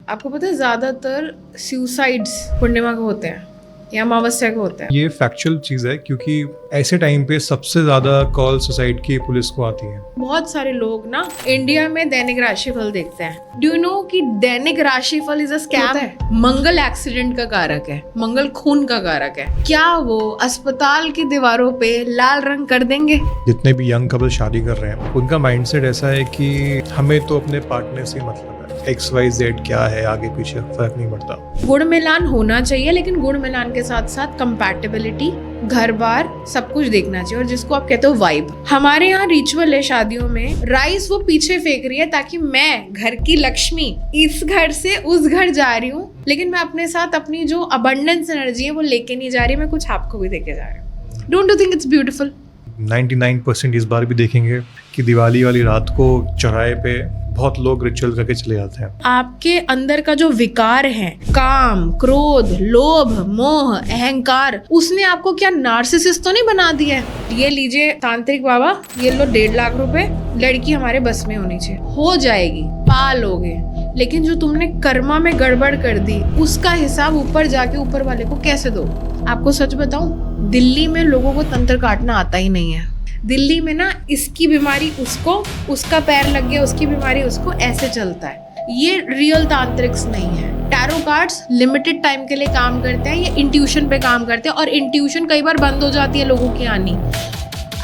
आपको पता है ज़्यादातर सुसाइड्स पूर्णिमा को होते हैं या अमावस्या को होते हैं। ये फैक्चुअल चीज़ है क्योंकि ऐसे टाइम पे सबसे ज़्यादा कॉल सुसाइड की पुलिस को आती है। बहुत सारे लोग ना इंडिया में दैनिक राशिफल देखते हैं। डू यू नो कि दैनिक राशिफल इज अ स्कैम है। मंगल एक्सीडेंट का कारक है, मंगल खून का कारक है। क्या वो अस्पताल की दीवारों पे लाल रंग कर देंगे? जितने भी यंग कपल शादी कर रहे हैं उनका माइंडसेट ऐसा है कि हमें तो अपने पार्टनर से मतलब है, XYZ क्या है आगे पीछे फर्क नहीं पड़ता। गुण मिलान होना चाहिए, लेकिन गुण मिलान के साथ साथ कंपैटिबिलिटी, घर बार सब कुछ देखना चाहिए। और जिसको आप कहते हो वाइब, हमारे यहाँ रिचुअल है शादियों में, राइस वो पीछे फेंक रही है ताकि मैं घर की लक्ष्मी इस घर से उस घर जा रही हूँ, लेकिन मैं अपने साथ अपनी जो अबंडेंस एनर्जी है वो लेके नहीं जा रही, मैं कुछ आपको भी देके जा रही हूँ। Don't you think it's beautiful? 99% इस बार भी देखेंगे कि दिवाली वाली रात को चौराहे पे बहुत लोग रिचुअल करके चले जाते हैं। आपके अंदर का जो विकार है, काम, क्रोध, लोभ, मोह, अहंकार, उसने आपको क्या नार्सिसिस्ट तो नहीं बना दिया है? ये लीजिए तांत्रिक बाबा, ये लो 1.5 लाख रुपए, लड़की हमारे बस में होनी चाहिए, हो जाएगी, पा लोगे। लेकिन जो तुमने कर्मा में गड़बड़ कर दी, उसका हिसाब ऊपर जाके ऊपर वाले को कैसे दो? आपको सच बताऊं, दिल्ली में लोगों को तंत्र काटना आता ही नहीं है। दिल्ली में ना इसकी बीमारी उसको, उसका पैर लग गया उसकी बीमारी उसको, ऐसे चलता है। ये रियल तांत्रिक्स नहीं है। टैरो कार्ड्स लिमिटेड टाइम के लिए काम करते हैं, ये इंट्यूशन पे काम करते हैं, और इंट्यूशन कई बार बंद हो जाती है लोगों की आनी।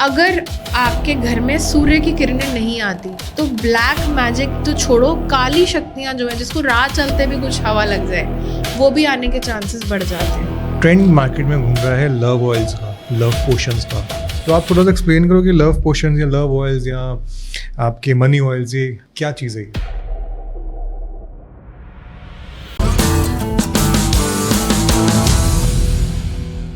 अगर आपके घर में सूर्य की किरणें नहीं आती तो ब्लैक मैजिक तो छोड़ो, काली शक्तियां जो है, जिसको राह चलते भी कुछ हवा लग जाए, वो भी आने के चांसेस बढ़ जाते हैं। ट्रेंड मार्केट में घूम रहा है लव ऑयल्स का, लव पोशंस का। तो आप थोड़ा सा एक्सप्लेन करो कि लव पोशंस या लव ऑयल्स या आपके मनी ऑयल्स, ये क्या चीज़ है?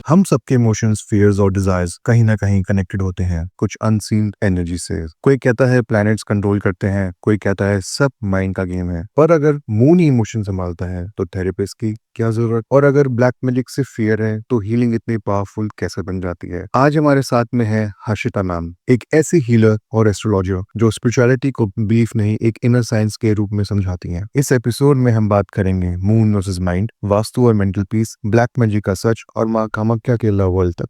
हम सबके इमोशंस, फियर्स और डिजायर्स कहीं ना कहीं कनेक्टेड होते हैं कुछ अनसीन एनर्जी से। कोई कहता है प्लैनेट्स कंट्रोल करते हैं, कोई कहता है सब माइंड का गेम है। पर अगर मून ही इमोशन संभालता है तो थेरेपिस्ट की क्या जरूरत? और अगर ब्लैक मैजिक से फियर है तो हीलिंग इतनी पावरफुल कैसे बन जाती है? आज हमारे साथ में है हर्षिता मैम, एक ऐसी हीलर और एस्ट्रोलॉजर जो स्पिरिचुअलिटी को बिलीफ नहीं, एक इनर साइंस के रूप में समझाती हैं। इस एपिसोड में हम बात करेंगे मून वर्सेस माइंड, वास्तु और मेंटल पीस, ब्लैक मैजिक का सच और माँ कामाख्या के लव वर्ल्ड तक।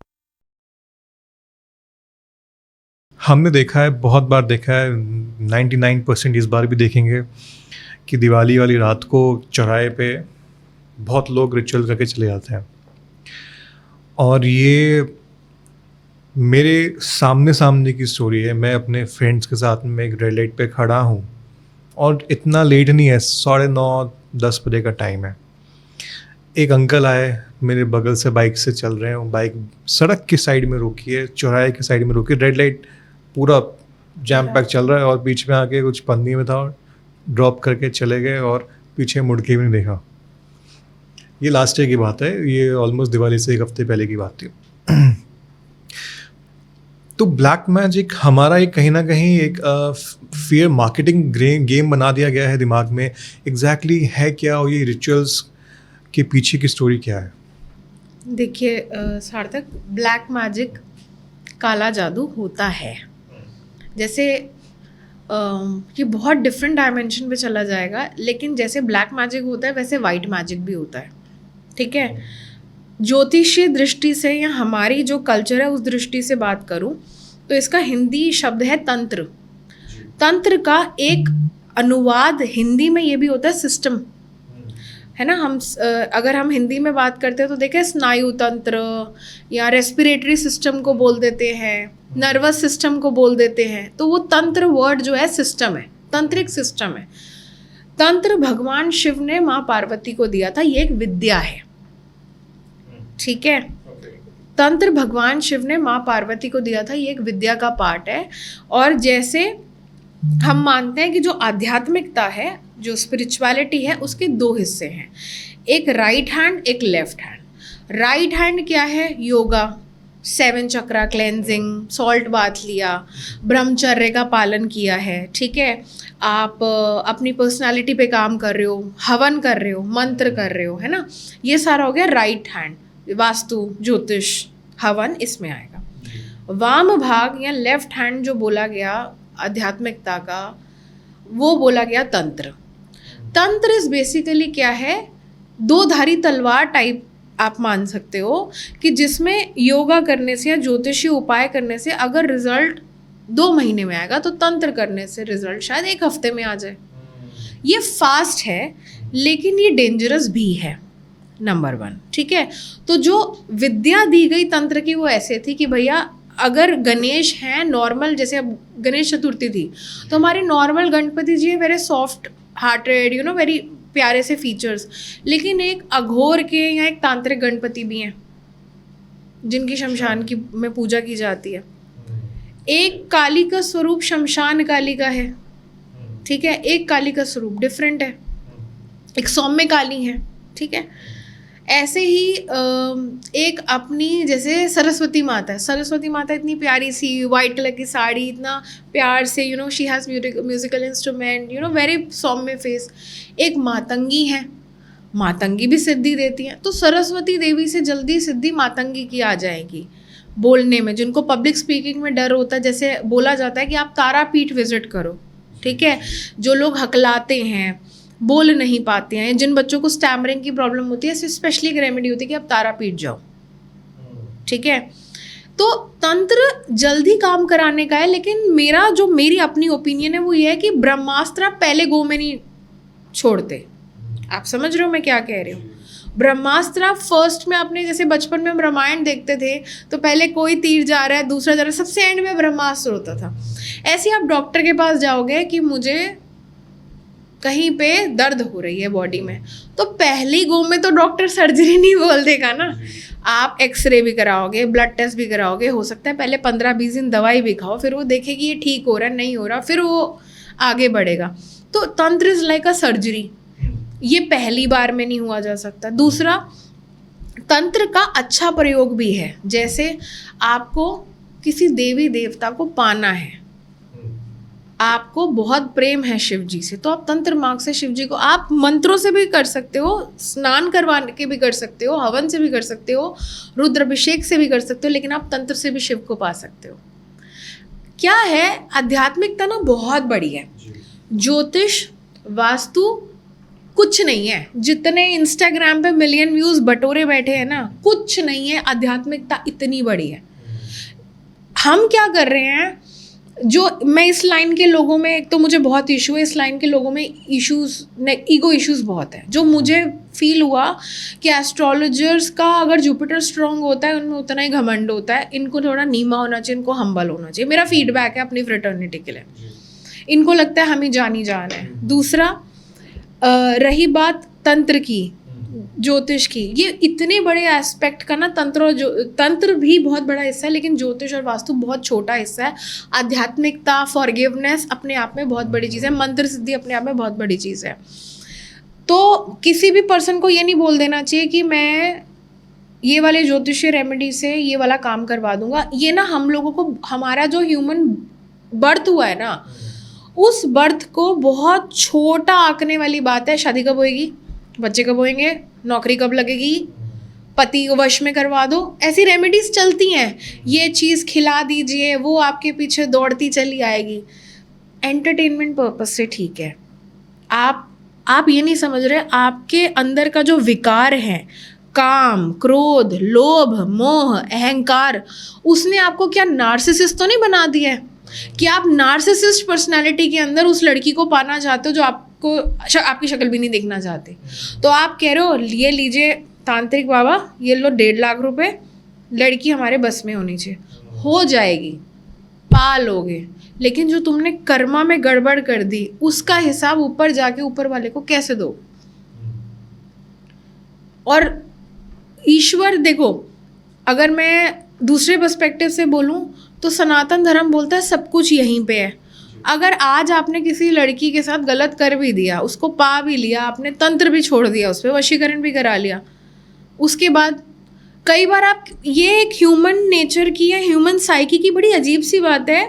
हमने देखा है, बहुत बार देखा है, 99% इस बार भी देखेंगे कि दिवाली वाली रात को चौराहे पे बहुत लोग रिचुअल करके चले जाते हैं। और ये मेरे सामने की स्टोरी है। मैं अपने फ्रेंड्स के साथ में एक रेड लाइट पे खड़ा हूँ और इतना लेट नहीं है, 9:30-10 बजे का टाइम है। एक अंकल आए, मेरे बगल से बाइक से चल रहे हैं, बाइक सड़क की साइड में रोकी है, चौराहे की साइड में रोकी, रेड लाइट पूरा जैम पैक चल रहा है, और बीच में आके कुछ पन्नी में था और ड्रॉप करके चले गए और पीछे मुड़ के भी नहीं देखा। ये लास्ट ईयर की बात है, ये ऑलमोस्ट दिवाली से 1 हफ्ते पहले की बात थी। तो ब्लैक मैजिक हमारा एक कहीं ना कहीं एक फियर मार्केटिंग गेम बना दिया गया है दिमाग में। एग्जैक्टली है क्या, और ये रिचुअल्स के पीछे की स्टोरी क्या है? देखिए सार्थक, ब्लैक मैजिक, काला जादू होता है। जैसे ये बहुत डिफरेंट डायमेंशन पे चला जाएगा, लेकिन जैसे ब्लैक मैजिक होता है वैसे वाइट मैजिक भी होता है, ठीक है? ज्योतिषीय दृष्टि से या हमारी जो कल्चर है उस दृष्टि से बात करूं तो इसका हिंदी शब्द है तंत्र। तंत्र का एक अनुवाद हिंदी में ये भी होता है सिस्टम, है ना? अगर हम हिंदी में बात करते हैं तो देखें, स्नायु तंत्र या रेस्पिरेटरी सिस्टम को बोल देते हैं, नर्वस सिस्टम को बोल देते हैं। तो वो तंत्र वर्ड जो है सिस्टम है, तंत्रिक सिस्टम है। तंत्र भगवान शिव ने माँ पार्वती को दिया था, ये एक विद्या है, ठीक है? तंत्र भगवान शिव ने माँ पार्वती को दिया था, ये एक विद्या का पार्ट है। और जैसे हम मानते हैं कि जो आध्यात्मिकता है, जो स्पिरिचुअलिटी है, उसके 2 हिस्से हैं, एक राइट हैंड, एक लेफ्ट हैंड। राइट हैंड क्या है? योगा, 7 चक्रा क्लेंजिंग, सॉल्ट बाथ लिया, ब्रह्मचर्य का पालन किया है, ठीक है? आप अपनी पर्सनालिटी पे काम कर रहे हो, हवन कर रहे हो, मंत्र कर रहे हो, है ना? ये सारा हो गया राइट हैंड। वास्तु, ज्योतिष, हवन इसमें आएगा। वाम भाग या लेफ्ट हैंड जो बोला गया आध्यात्मिकता का, वो बोला गया तंत्र। तंत्र इज बेसिकली क्या है, दो धारी तलवार टाइप आप मान सकते हो, कि जिसमें योगा करने से या ज्योतिषीय उपाय करने से अगर रिजल्ट 2 महीने में आएगा तो तंत्र करने से रिजल्ट शायद 1 हफ्ते में आ जाए। ये फास्ट है लेकिन ये डेंजरस भी है, नंबर 1, ठीक है। तो जो विद्या दी गई तंत्र की वो ऐसे थी कि भैया अगर गणेश हैं नॉर्मल, जैसे अब गणेश चतुर्थी थी तो हमारे नॉर्मल गणपति जी हैं very soft hearted, you know, very प्यारे से फीचर्स, लेकिन एक अघोर के या एक तांत्रिक गणपति भी हैं जिनकी शमशान की में पूजा की जाती है। एक काली का स्वरूप शमशान काली का है, ठीक है, एक काली का स्वरूप डिफरेंट है, एक सौम्य काली है, ठीक है। ऐसे ही एक अपनी जैसे सरस्वती माता है, सरस्वती माता इतनी प्यारी सी वाइट कलर की साड़ी, इतना प्यार से, you know, she has musical instrument, you know, very सौम्य फेस। एक मातंगी है, मातंगी भी सिद्धि देती है, तो सरस्वती देवी से जल्दी सिद्धि मातंगी की आ जाएगी। बोलने में जिनको पब्लिक स्पीकिंग में डर होता है, जैसे बोला जाता है कि आप तारापीठ विजिट करो, ठीक है, जो लोग हकलाते हैं, बोल नहीं पाते हैं, जिन बच्चों को स्टैमरिंग की प्रॉब्लम होती है, स्पेशली एक रेमेडी होती है कि आप तारापीठ जाओ, ठीक है। तो तंत्र जल्दी काम कराने का है, लेकिन मेरी अपनी ओपिनियन है वो ये है कि ब्रह्मास्त्र आप पहले गो में नहीं छोड़ते। आप समझ रहे हो मैं क्या कह रही हूँ? ब्रह्मास्त्र आप फर्स्ट में, अपने जैसे बचपन में हम रामायण देखते थे तो पहले कोई तीर जा रहा है, दूसरा जा रहा है, सबसे एंड में ब्रह्मास्त्र होता था। ऐसे आप डॉक्टर के पास जाओगे कि मुझे कहीं पे दर्द हो रही है बॉडी में, तो पहली गो में तो डॉक्टर सर्जरी नहीं बोल देगा ना, आप एक्सरे भी कराओगे, ब्लड टेस्ट भी कराओगे, हो सकता है पहले 15-20 दिन दवाई भी खाओ, फिर वो देखेगी ये ठीक हो रहा है नहीं हो रहा, फिर वो आगे बढ़ेगा। तो तंत्र इज लाइक अ सर्जरी, ये पहली बार में नहीं हुआ जा सकता। दूसरा, तंत्र का अच्छा प्रयोग भी है, जैसे आपको किसी देवी देवता को पाना है, आपको बहुत प्रेम है शिव जी से, तो आप तंत्र मार्ग से शिव जी को, आप मंत्रों से भी कर सकते हो, स्नान करवा के भी कर सकते हो, हवन से भी कर सकते हो, रुद्राभिषेक से भी कर सकते हो, लेकिन आप तंत्र से भी शिव को पा सकते हो। क्या है, आध्यात्मिकता ना बहुत बड़ी है। ज्योतिष वास्तु कुछ नहीं है, जितने इंस्टाग्राम पे मिलियन व्यूज बटोरे बैठे हैं ना, कुछ नहीं है, आध्यात्मिकता इतनी बड़ी है। हम क्या कर रहे हैं, जो मैं इस लाइन के लोगों में, एक तो मुझे बहुत इशू है इस लाइन के लोगों में, इश्यूज, ईगो इश्यूज बहुत है। जो मुझे फील हुआ कि एस्ट्रोलॉजर्स का अगर जुपिटर स्ट्रांग होता है उनमें उतना ही घमंड होता है, इनको थोड़ा नीमा होना चाहिए, इनको हम्बल होना चाहिए। मेरा फीडबैक है अपनी फ्रेटर्निटी के लिए, इनको लगता है हम ही जानी जान है। दूसरा, रही बात तंत्र की, ज्योतिष की, ये इतने बड़े एस्पेक्ट का ना, तंत्र भी बहुत बड़ा हिस्सा है, लेकिन ज्योतिष और वास्तु बहुत छोटा हिस्सा है। आध्यात्मिकता, फॉरगिवनेस अपने आप में बहुत बड़ी चीज़ है, मंत्र सिद्धि अपने आप में बहुत बड़ी चीज़ है। तो किसी भी पर्सन को ये नहीं बोल देना चाहिए कि मैं ये वाले ज्योतिषीय रेमेडी से ये वाला काम करवा दूंगा। ये ना हम लोगों को, हमारा जो ह्यूमन बर्थ हुआ है ना, उस बर्थ को बहुत छोटा आंकने वाली बात है। शादी कब होएगी, बच्चे कब होएंगे, नौकरी कब लगेगी, पति को वश में करवा दो, ऐसी रेमेडीज चलती हैं। ये चीज़ खिला दीजिए, वो आपके पीछे दौड़ती चली आएगी। एंटरटेनमेंट पर्पस से ठीक है, आप ये नहीं समझ रहे, आपके अंदर का जो विकार है, काम, क्रोध, लोभ, मोह, अहंकार, उसने आपको क्या नार्सिसिस्ट तो नहीं बना दिया है कि आप नार्सिसिस्ट पर्सनालिटी के अंदर उस लड़की को पाना चाहते हो जो आपको आपकी शक्ल भी नहीं देखना चाहते। तो आप कह रहे हो ये लीजिए तांत्रिक बाबा, ये लो 1.5 लाख रुपए, लड़की हमारे बस में होनी चाहिए, हो जाएगी, पा लोगे। लेकिन जो तुमने कर्मा में गड़बड़ कर दी, उसका हिसाब ऊपर जाके ऊपर वाले को कैसे दो। और ईश्वर, देखो, अगर मैं दूसरे पर्सपेक्टिव से बोलूं तो सनातन धर्म बोलता है सब कुछ यहीं पे है। अगर आज आपने किसी लड़की के साथ गलत कर भी दिया, उसको पा भी लिया, आपने तंत्र भी छोड़ दिया, उस पर वशीकरण भी करा लिया, उसके बाद कई बार आप, ये एक ह्यूमन नेचर की है, ह्यूमन साइकी की बड़ी अजीब सी बात है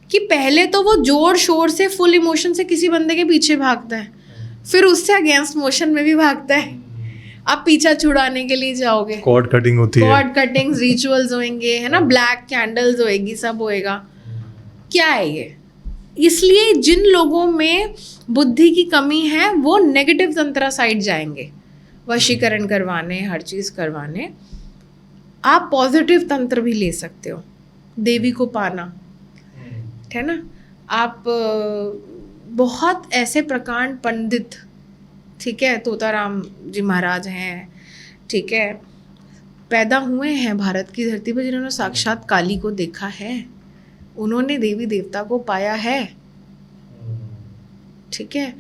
कि पहले तो वो जोर शोर से फुल इमोशन से किसी बंदे के पीछे भागता है, फिर उससे अगेंस्ट मोशन में भी भागता है। आप पीछा छुड़ाने के लिए जाओगे, कॉर्ड कटिंग होती है, कॉर्ड कटिंग्स, रिचुअल्स होंगे, है ना, ब्लैक कैंडल्स होएगी, सब होएगा। क्या है ये? इसलिए जिन लोगों में बुद्धि की कमी है वो नेगेटिव तंत्र साइड जाएंगे, वशीकरण करवाने, हर चीज़ करवाने। आप पॉजिटिव तंत्र भी ले सकते हो, देवी को पाना, है ना। आप बहुत ऐसे प्रकांड पंडित, ठीक है, तोताराम जी महाराज हैं, ठीक है, पैदा हुए हैं भारत की धरती पर जिन्होंने साक्षात काली को देखा है, उन्होंने देवी देवता को पाया है, ठीक है।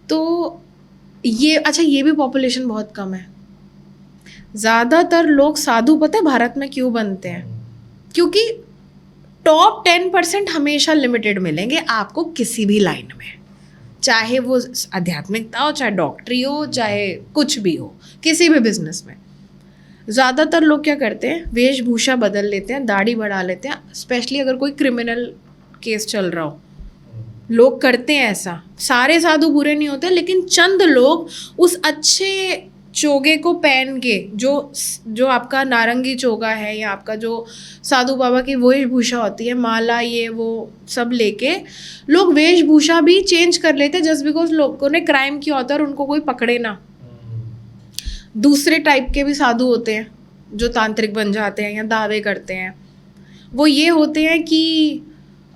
तो ये अच्छा, ये भी पॉपुलेशन बहुत कम है। ज़्यादातर लोग साधु पता है भारत में क्यों बनते हैं? क्योंकि टॉप 10% हमेशा लिमिटेड मिलेंगे आपको किसी भी लाइन में, चाहे वो आध्यात्मिकता हो, चाहे डॉक्टरी हो, चाहे कुछ भी हो, किसी भी बिजनेस में। ज़्यादातर लोग क्या करते हैं, वेशभूषा बदल लेते हैं, दाढ़ी बढ़ा लेते हैं, स्पेशली अगर कोई क्रिमिनल केस चल रहा हो, लोग करते हैं ऐसा। सारे साधु बुरे नहीं होते, लेकिन चंद लोग उस अच्छे चोगे को पहन के, जो आपका नारंगी चोगा है या आपका जो साधु बाबा की वेशभूषा होती है, माला ये वो सब लेके लोग वेशभूषा भी चेंज कर लेते हैं जस्ट बिकॉज लोगों ने क्राइम किया होता है और उनको कोई पकड़े ना। दूसरे टाइप के भी साधु होते हैं जो तांत्रिक बन जाते हैं या दावे करते हैं, वो ये होते हैं कि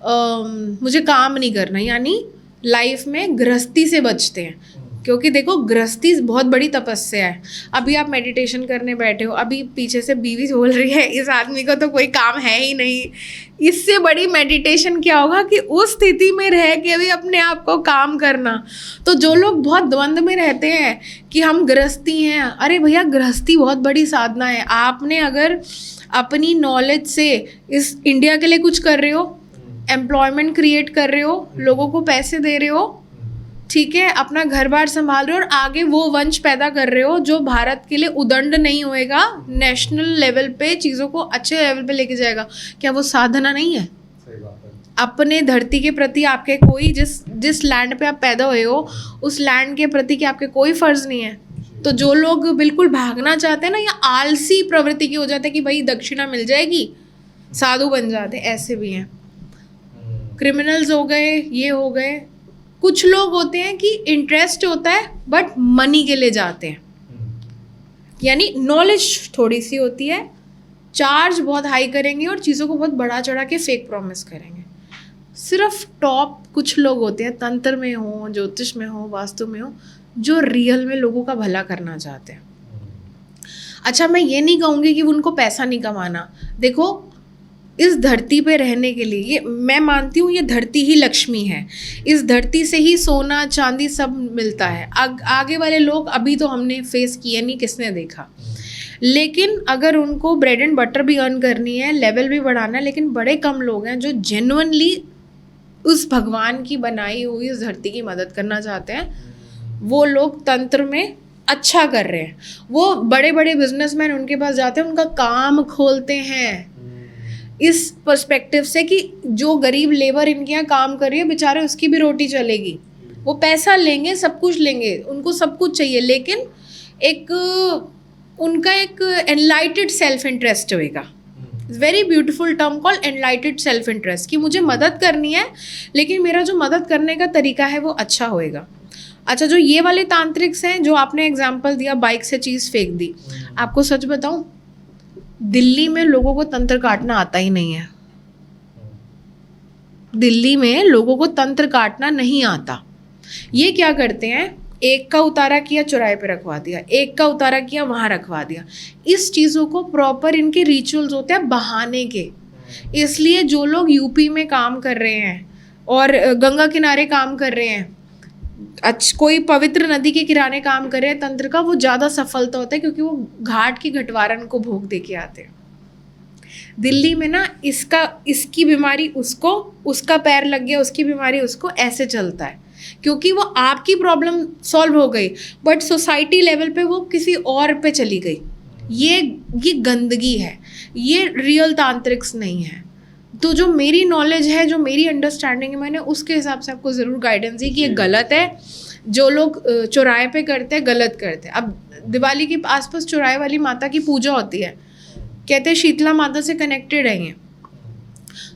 मुझे काम नहीं करना, यानी लाइफ में गृहस्थी से बचते हैं। क्योंकि देखो गृहस्थी बहुत बड़ी तपस्या है। अभी आप मेडिटेशन करने बैठे हो, अभी पीछे से बीवी बोल रही है इस आदमी को तो कोई काम है ही नहीं, इससे बड़ी मेडिटेशन क्या होगा कि उस स्थिति में रह के भी अपने आप को काम करना। तो जो लोग बहुत द्वंद में रहते हैं कि हम गृहस्थी हैं, अरे भैया गृहस्थी बहुत बड़ी साधना है। आपने अगर अपनी नॉलेज से इस इंडिया के लिए कुछ कर रहे हो, एम्प्लॉयमेंट क्रिएट कर रहे हो, लोगों को पैसे दे रहे हो, ठीक है, अपना घर बार संभाल रहे हो और आगे वो वंश पैदा कर रहे हो जो भारत के लिए उदंड नहीं होएगा, नेशनल लेवल पे चीज़ों को अच्छे लेवल पे लेके जाएगा, क्या वो साधना नहीं है? सही बात है। अपने धरती के प्रति आपके कोई जिस लैंड पे आप पैदा हुए हो उस लैंड के प्रति के आपके कोई फर्ज नहीं है। तो जो लोग बिल्कुल भागना चाहते हैं ना, या आलसी प्रवृत्ति की हो जाते हैं कि भाई दक्षिणा मिल जाएगी, साधु बन जाते, ऐसे भी हैं। क्रिमिनल्स हो गए, ये हो गए। कुछ लोग होते हैं कि इंटरेस्ट होता है बट मनी के लिए जाते हैं, यानी नॉलेज थोड़ी सी होती है, चार्ज बहुत हाई करेंगे और चीज़ों को बहुत बढ़ा चढ़ा के फेक प्रॉमिस करेंगे। सिर्फ टॉप कुछ लोग होते हैं, तंत्र में हो, ज्योतिष में हो, वास्तु में हो, जो रियल में लोगों का भला करना चाहते हैं। अच्छा, मैं ये नहीं कहूँगी कि उनको पैसा नहीं कमाना। देखो इस धरती पे रहने के लिए, ये मैं मानती हूँ, ये धरती ही लक्ष्मी है, इस धरती से ही सोना चांदी सब मिलता है। आगे वाले लोग अभी तो हमने फेस किए नहीं, किसने देखा। लेकिन अगर उनको ब्रेड एंड बटर भी अर्न करनी है, लेवल भी बढ़ाना है, लेकिन बड़े कम लोग हैं जो जेन्युइनली उस भगवान की बनाई हुई इस धरती की मदद करना चाहते हैं। वो लोग तंत्र में अच्छा कर रहे हैं। वो बड़े बड़े बिजनेसमैन उनके पास जाते हैं, उनका काम खोलते हैं इस पर्सपेक्टिव से कि जो गरीब लेबर इनके यहाँ काम कर रही है बेचारे, उसकी भी रोटी चलेगी। वो पैसा लेंगे, सब कुछ लेंगे, उनको सब कुछ चाहिए, लेकिन उनका एक एनलाइटेड सेल्फ इंटरेस्ट होएगा। Very beautiful term call एनलाइटेड self interest, कि मुझे मदद करनी है लेकिन मेरा जो मदद करने का तरीका है वो अच्छा होएगा। अच्छा, जो ये वाले तांत्रिक्स हैं, जो आपने एग्जाम्पल दिया, बाइक से चीज़ फेंक दी, आपको सच बताऊं, दिल्ली में लोगों को तंत्र काटना आता ही नहीं है। दिल्ली में लोगों को तंत्र काटना नहीं आता। ये क्या करते हैं, एक का उतारा किया चौराहे पे रखवा दिया, एक का उतारा किया वहाँ रखवा दिया। इस चीज़ों को प्रॉपर इनके रिचुअल्स होते हैं बहाने के। इसलिए जो लोग यूपी में काम कर रहे हैं और गंगा किनारे काम कर रहे हैं, कोई पवित्र नदी के किनारे काम कर रहे हैं तंत्र का, वो ज़्यादा सफलता होता है क्योंकि वो घाट की घटवारन को भोग दे के आते हैं। दिल्ली में ना इसकी बीमारी उसको, उसका पैर लग गया, उसकी बीमारी उसको, ऐसे चलता है क्योंकि वो आपकी प्रॉब्लम सॉल्व हो गई बट सोसाइटी लेवल पे वो किसी और पे चली गई। ये गंदगी है, ये रियल तांत्रिक्स नहीं है। तो जो मेरी नॉलेज है, जो मेरी अंडरस्टैंडिंग है, मैंने उसके हिसाब से आपको ज़रूर गाइडेंस दी कि ये गलत है। जो लोग चौराहे पे करते हैं गलत करते हैं। अब दिवाली के आसपास चौराहे वाली माता की पूजा होती है, कहते हैं शीतला माता से कनेक्टेड है ये।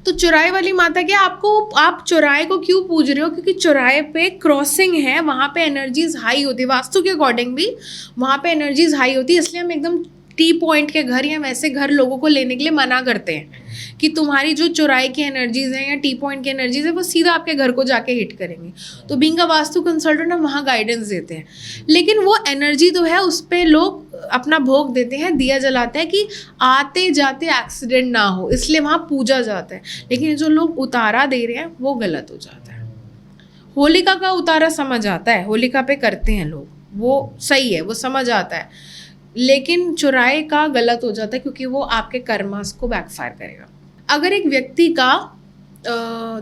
तो चौराहे वाली माता क्या, आप चौराहे को क्यों पूज रहे हो? क्योंकि चौराहे पे क्रॉसिंग है, वहाँ पे एनर्जीज हाई होती है, वास्तु के अकॉर्डिंग भी वहाँ पे एनर्जीज हाई होती है। इसलिए हम एकदम टी पॉइंट के घर या वैसे घर लोगों को लेने के लिए मना करते हैं कि तुम्हारी जो चौराहे की एनर्जीज हैं या टी पॉइंट की एनर्जीज है वो सीधा आपके घर को जाके हिट करेंगी। तो बीइंग अ वास्तु कंसल्टेंट हम वहाँ गाइडेंस देते हैं, लेकिन वो एनर्जी तो है, उस पर लोग अपना भोग देते हैं, दिया जलाते हैं कि आते जाते एक्सीडेंट ना हो, इसलिए वहाँ पूजा जाता है। लेकिन जो लोग उतारा दे रहे हैं वो गलत हो जाता है। होलिका का उतारा समझ आता है, होलिका पे करते हैं लोग, वो सही है, वो समझ आता है, लेकिन चौराहे का गलत हो जाता है क्योंकि वो आपके कर्मास को बैकफायर करेगा। अगर एक व्यक्ति का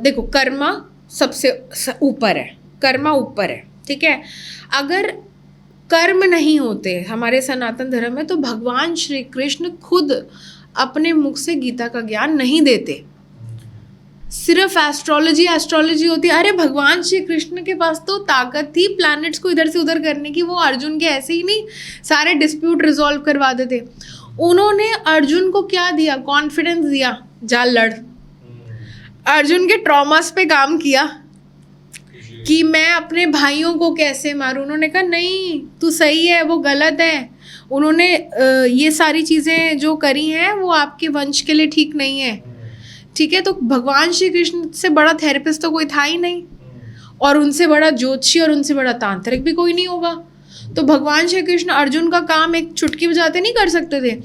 देखो कर्मा सबसे ऊपर है, कर्मा ऊपर है, ठीक है। अगर कर्म नहीं होते हमारे सनातन धर्म में तो भगवान श्री कृष्ण खुद अपने मुख से गीता का ज्ञान नहीं देते, सिर्फ एस्ट्रोलॉजी होती है। अरे भगवान श्री कृष्ण के पास तो ताकत थी प्लैनेट्स को इधर से उधर करने की, वो अर्जुन के ऐसे ही नहीं सारे डिस्प्यूट रिजॉल्व करवा देते। उन्होंने अर्जुन को क्या दिया? कॉन्फिडेंस दिया, जा लड़। अर्जुन के ट्रॉमास पे काम किया कि मैं अपने भाइयों को कैसे मारूं। उन्होंने कहा नहीं तू सही है, वो गलत है। उन्होंने ये सारी चीज़ें जो करी हैं वो आपके वंश के लिए ठीक नहीं है, ठीक है। तो भगवान श्री कृष्ण से बड़ा थेरेपिस्ट तो कोई था ही नहीं, और उनसे बड़ा ज्योतिषी और उनसे बड़ा तांत्रिक भी कोई नहीं होगा। तो भगवान श्री कृष्ण अर्जुन का काम एक चुटकी बजाते नहीं कर सकते थे।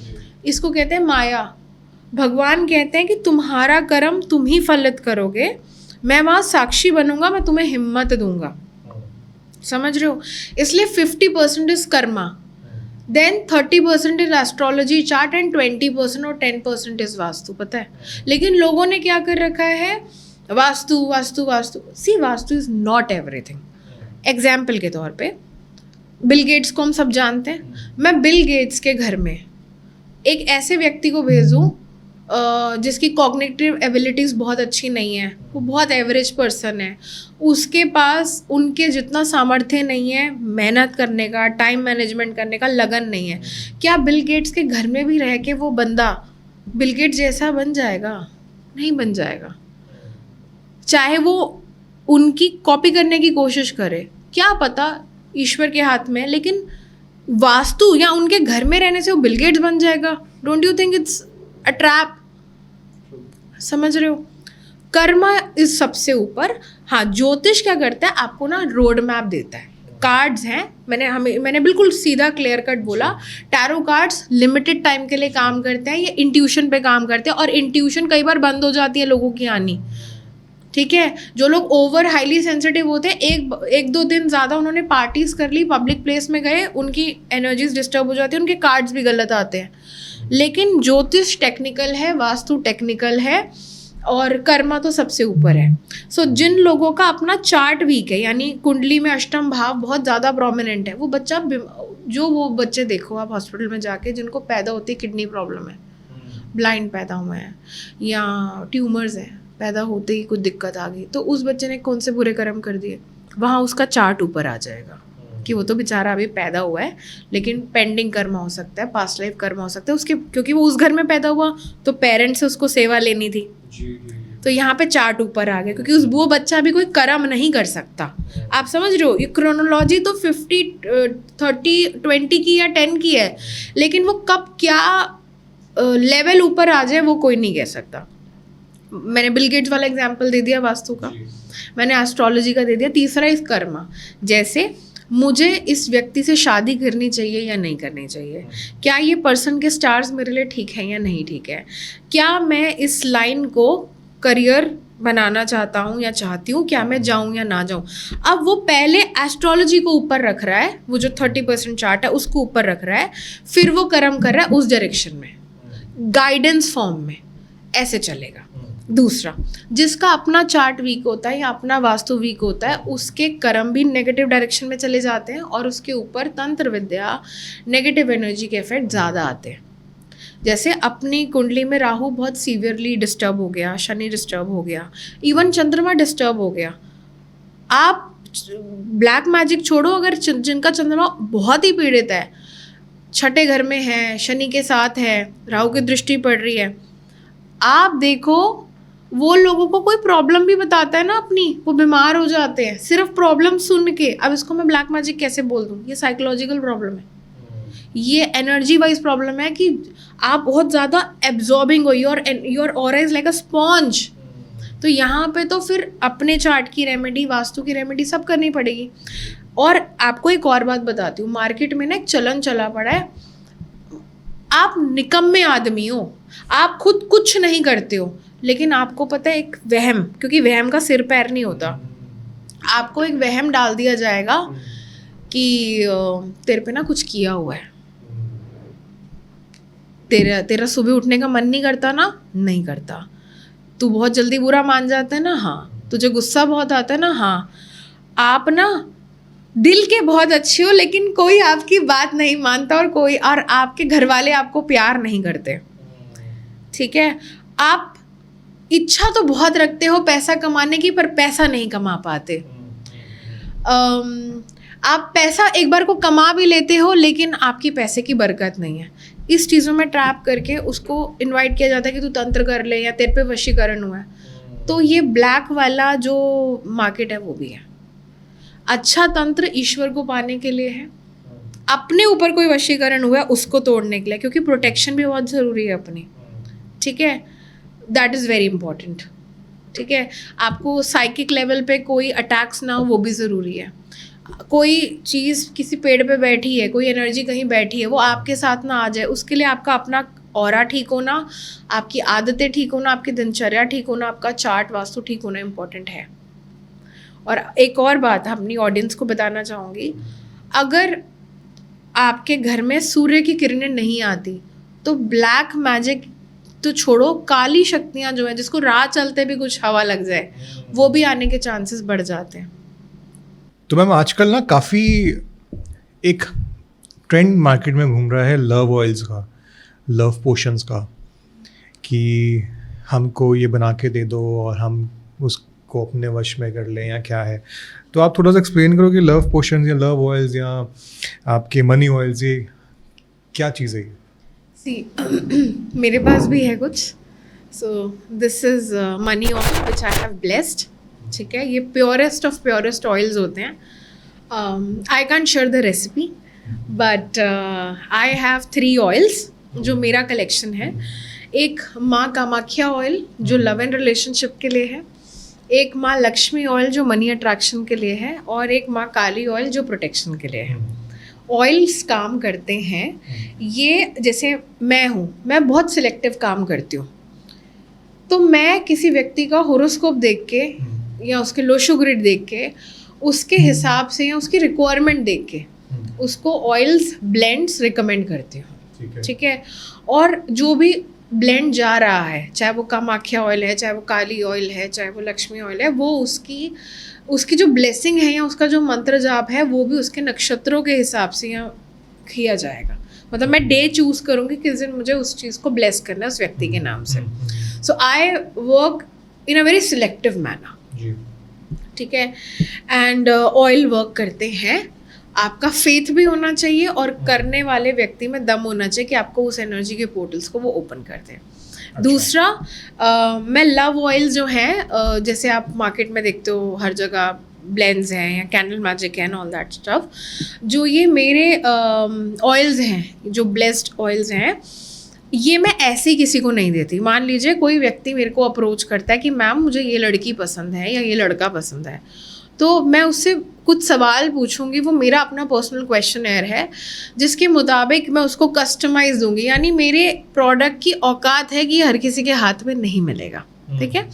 इसको कहते हैं माया। भगवान कहते हैं कि तुम्हारा कर्म तुम ही फलित करोगे, मैं वहाँ साक्षी बनूंगा, मैं तुम्हें हिम्मत दूंगा। समझ रहे हो? इसलिए 50% is karma, then 30% is astrology chart and 20% और 10% इज वास्तु। पता है, लेकिन लोगों ने क्या कर रखा है? Vastu Vastu Vastu. See Vastu is not everything. Example के तौर पे बिल गेट्स को हम सब जानते हैं। मैं बिल गेट्स के घर में एक ऐसे व्यक्ति को भेजूं जिसकी कॉग्निटिव एबिलिटीज़ बहुत अच्छी नहीं है, वो बहुत एवरेज पर्सन है, उसके पास उनके जितना सामर्थ्य नहीं है मेहनत करने का, टाइम मैनेजमेंट करने का, लगन नहीं है। क्या बिल गेट्स के घर में भी रह के वो बंदा बिल गेट्स जैसा बन जाएगा? नहीं बन जाएगा। चाहे वो उनकी कॉपी करने की कोशिश करे, क्या पता, ईश्वर के हाथ में। लेकिन वास्तु या उनके घर में रहने से वो बिल गेट्स बन जाएगा? Don't you think it's a trap? समझ रहे हो? कर्मा इस सबसे ऊपर। हाँ, ज्योतिष क्या करता है? आपको ना रोड मैप देता है, कार्ड्स हैं। मैंने बिल्कुल सीधा क्लियर कट बोला, टैरो कार्ड्स लिमिटेड टाइम के लिए काम करते हैं, ये इंट्यूशन पे काम करते हैं, और इंट्यूशन कई बार बंद हो जाती है लोगों की आनी, ठीक है। जो लोग ओवर हाईली सेंसिटिव होते हैं, एक दो दिन ज़्यादा उन्होंने पार्टीज कर ली, पब्लिक प्लेस में गए, उनकी एनर्जीज डिस्टर्ब हो जाती है, उनके कार्ड्स भी गलत आते हैं। लेकिन ज्योतिष टेक्निकल है, वास्तु टेक्निकल है, और कर्मा तो सबसे ऊपर है। सो जिन लोगों का अपना चार्ट वीक है, यानी कुंडली में अष्टम भाव बहुत ज़्यादा प्रोमिनेंट है, वो बच्चे देखो आप हॉस्पिटल में जाके जिनको पैदा होती है किडनी प्रॉब्लम है, ब्लाइंड पैदा हुए हैं या ट्यूमर्स हैं, पैदा होते ही कुछ दिक्कत आ गई, तो उस बच्चे ने कौन से बुरे कर्म कर दिए, वहाँ उसका चार्ट ऊपर आ जाएगा कि वो तो बेचारा अभी पैदा हुआ है लेकिन पेंडिंग कर्म हो सकता है, पास्ट लाइफ कर्म हो सकता है उसके, क्योंकि वो उस घर में पैदा हुआ तो पेरेंट्स से उसको सेवा लेनी थी। तो यहाँ पे चार्ट ऊपर आ गया, क्योंकि वो बच्चा अभी कोई कर्म नहीं कर सकता। आप समझ रहे हो? ये क्रोनोलॉजी तो 50, 30, 20 की या 10 की है, लेकिन वो कब क्या लेवल ऊपर आ जाए वो कोई नहीं कह सकता। मैंने बिल गेट्स वाला एग्जाम्पल दे दिया वास्तु का, मैंने एस्ट्रोलॉजी का दे दिया। तीसरा इस कर्मा, जैसे मुझे इस व्यक्ति से शादी करनी चाहिए या नहीं करनी चाहिए, क्या ये पर्सन के स्टार्स मेरे लिए ठीक है या नहीं ठीक है, क्या मैं इस लाइन को करियर बनाना चाहता हूँ या चाहती हूँ, क्या मैं जाऊँ या ना जाऊँ। अब वो पहले एस्ट्रोलॉजी को ऊपर रख रहा है, वो जो 30% चार्ट है उसको ऊपर रख रहा है, फिर वो कर्म कर रहा है उस डायरेक्शन में, गाइडेंस फॉर्म में, ऐसे चलेगा। दूसरा, जिसका अपना चार्ट वीक होता है या अपना वास्तु वीक होता है, उसके कर्म भी नेगेटिव डायरेक्शन में चले जाते हैं और उसके ऊपर तंत्र विद्या, नेगेटिव एनर्जी के इफेक्ट ज़्यादा आते हैं। जैसे अपनी कुंडली में राहु बहुत सीवियरली डिस्टर्ब हो गया, शनि डिस्टर्ब हो गया, इवन चंद्रमा डिस्टर्ब हो गया। आप ब्लैक मैजिक छोड़ो, अगर जिनका चंद्रमा बहुत ही पीड़ित है, छठे घर में है, शनि के साथ है, राहु की दृष्टि पड़ रही है, आप देखो वो लोगों को कोई प्रॉब्लम भी बताता है ना अपनी, वो बीमार हो जाते हैं सिर्फ प्रॉब्लम सुन के। अब इसको मैं ब्लैक मैजिक कैसे बोल दूँ? ये साइकोलॉजिकल प्रॉब्लम है, ये एनर्जी वाइज प्रॉब्लम है कि आप बहुत ज़्यादा एब्जॉर्बिंग हो, your aura is like a sponge. तो यहाँ पे तो फिर अपने चार्ट की रेमेडी, वास्तु की रेमेडी सब करनी पड़ेगी। और आपको एक और बात बताती हूँ, मार्केट में ना एक चलन चला पड़ा है, आप निकम्मे आदमी हो, आप खुद कुछ नहीं करते हो, लेकिन आपको पता है एक वहम, क्योंकि वहम का सिर पैर नहीं होता, आपको एक वहम डाल दिया जाएगा कि तेरे पे ना कुछ किया हुआ है, तेरा सुबह उठने का मन नहीं करता ना? नहीं करता। तू बहुत जल्दी बुरा मान जाता है ना? हाँ। तुझे गुस्सा बहुत आता है ना? हाँ। आप ना दिल के बहुत अच्छे हो, लेकिन कोई आपकी बात नहीं मानता, और आपके घर वाले आपको प्यार नहीं करते, ठीक है? आप इच्छा तो बहुत रखते हो पैसा कमाने की, पर पैसा नहीं कमा पाते। आप पैसा एक बार को कमा भी लेते हो, लेकिन आपकी पैसे की बरकत नहीं है। इस चीज़ों में ट्रैप करके उसको इनवाइट किया जाता है कि तू तंत्र कर ले, या तेरे पे वशीकरण हुआ है। तो ये ब्लैक वाला जो मार्केट है वो भी है। अच्छा तंत्र ईश्वर को पाने के लिए है, अपने ऊपर कोई वशीकरण हुआ है उसको तोड़ने के लिए, क्योंकि प्रोटेक्शन भी बहुत ज़रूरी है अपनी, ठीक है? दैट इज़ वेरी इंपॉर्टेंट, ठीक है? आपको साइकिक लेवल पे कोई अटैक्स ना हो, वो भी ज़रूरी है। कोई चीज़ किसी पेड़ पे बैठी है, कोई एनर्जी कहीं बैठी है, वो आपके साथ ना आ जाए, उसके लिए आपका अपना ऑरा ठीक होना, आपकी आदतें ठीक होना, आपकी दिनचर्या ठीक होना, आपका चार्ट वास्तु ठीक होना इम्पॉर्टेंट है। और एक और बात अपनी ऑडियंस को बताना चाहूँगी, अगर आपके घर में सूर्य की किरणें नहीं आती तो ब्लैक मैजिक तो छोड़ो, काली शक्तियाँ जो है, जिसको राह चलते भी कुछ हवा लग जाए, वो भी आने के चांसेस बढ़ जाते हैं। तो मैम आजकल ना काफ़ी एक ट्रेंड मार्केट में घूम रहा है लव ऑयल्स का, लव पोशंस का, कि हमको ये बना के दे दो और हम उसको अपने वश में कर लें, या क्या है? तो आप थोड़ा सा एक्सप्लेन करो कि लव पोशंस या लव ऑयल्स या आपके मनी ऑयल्स, ये क्या चीज़ है? मेरे पास भी है कुछ। So this is money oil which I have blessed, ठीक है? ये प्योरेस्ट ऑफ प्योरेस्ट ऑयल्स होते हैं। I can't share the recipe, but I have 3 oils जो मेरा कलेक्शन है। एक माँ कामाख्या ऑयल जो लव एंड रिलेशनशिप के लिए है, एक माँ लक्ष्मी ऑयल जो मनी अट्रैक्शन के लिए है, और एक माँ काली ऑयल जो प्रोटेक्शन के लिए है। ऑयल्स काम करते हैं ये, जैसे मैं हूँ, मैं बहुत सिलेक्टिव काम करती हूँ, तो मैं किसी व्यक्ति का होरोस्कोप देख के या उसके लोशो ग्रिड देख के, उसके हिसाब से या उसकी रिक्वायरमेंट देख के उसको ऑयल्स ब्लेंड्स रिकमेंड करती हूँ, ठीक है? और जो भी ब्लेंड जा रहा है, चाहे वो कामाख्या ऑयल है, चाहे वो काली ऑयल है, चाहे वो लक्ष्मी ऑयल है, वो उसकी जो ब्लेसिंग है या उसका जो मंत्र जाप है, वो भी उसके नक्षत्रों के हिसाब से यहाँ किया जाएगा। मतलब मैं डे चूज़ करूँगी किस दिन मुझे उस चीज़ को ब्लेस करना है उस व्यक्ति के नाम से। So I work in a very selective manner, ठीक है? एंड ऑयल वर्क करते हैं, आपका फेथ भी होना चाहिए और करने वाले व्यक्ति में दम होना चाहिए कि आपको उस एनर्जी के पोर्टल्स को वो ओपन कर दें। अच्छा। दूसरा, मैं लव ऑयल जो हैं, जैसे आप मार्केट में देखते हो हर जगह ब्लेंड्स हैं या कैंडल मैजिक है एंड ऑल दैट स्टफ, जो ये मेरे ऑयल्स हैं, जो ब्लेस्ड ऑयल्स हैं, ये मैं ऐसे ही किसी को नहीं देती। मान लीजिए कोई व्यक्ति मेरे को अप्रोच करता है कि मैम मुझे ये लड़की पसंद है या ये लड़का पसंद है, तो मैं उससे कुछ सवाल पूछूंगी, वो मेरा अपना पर्सनल क्वेश्चनर है जिसके मुताबिक मैं उसको कस्टमाइज दूंगी। यानी मेरे प्रोडक्ट की औकात है कि हर किसी के हाथ में नहीं मिलेगा, ठीक है?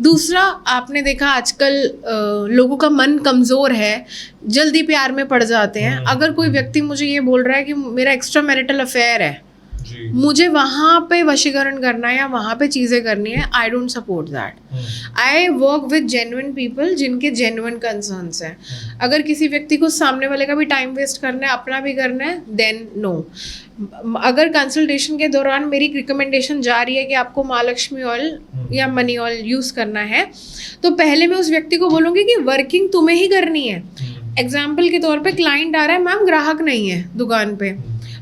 दूसरा, आपने देखा आजकल लोगों का मन कमज़ोर है, जल्दी प्यार में पड़ जाते हैं। अगर कोई व्यक्ति मुझे ये बोल रहा है कि मेरा एक्स्ट्रा मैरिटल अफेयर है, मुझे वहाँ पे वशीकरण करना है या वहाँ पे चीज़ें करनी है, I don't support that. I work with genuine people जिनके जेन्युइन कंसर्न्स हैं। अगर किसी व्यक्ति को सामने वाले का भी टाइम वेस्ट करना है, अपना भी करना है, देन नो। अगर कंसल्टेशन के दौरान मेरी रिकमेंडेशन जा रही है कि आपको माँ लक्ष्मी ऑयल या मनी ऑयल यूज़ करना है, तो पहले मैं उस व्यक्ति को बोलूँगी कि वर्किंग तुम्हें ही करनी है। एग्जाम्पल के तौर पे क्लाइंट आ रहा है, मैम ग्राहक नहीं है दुकान पे,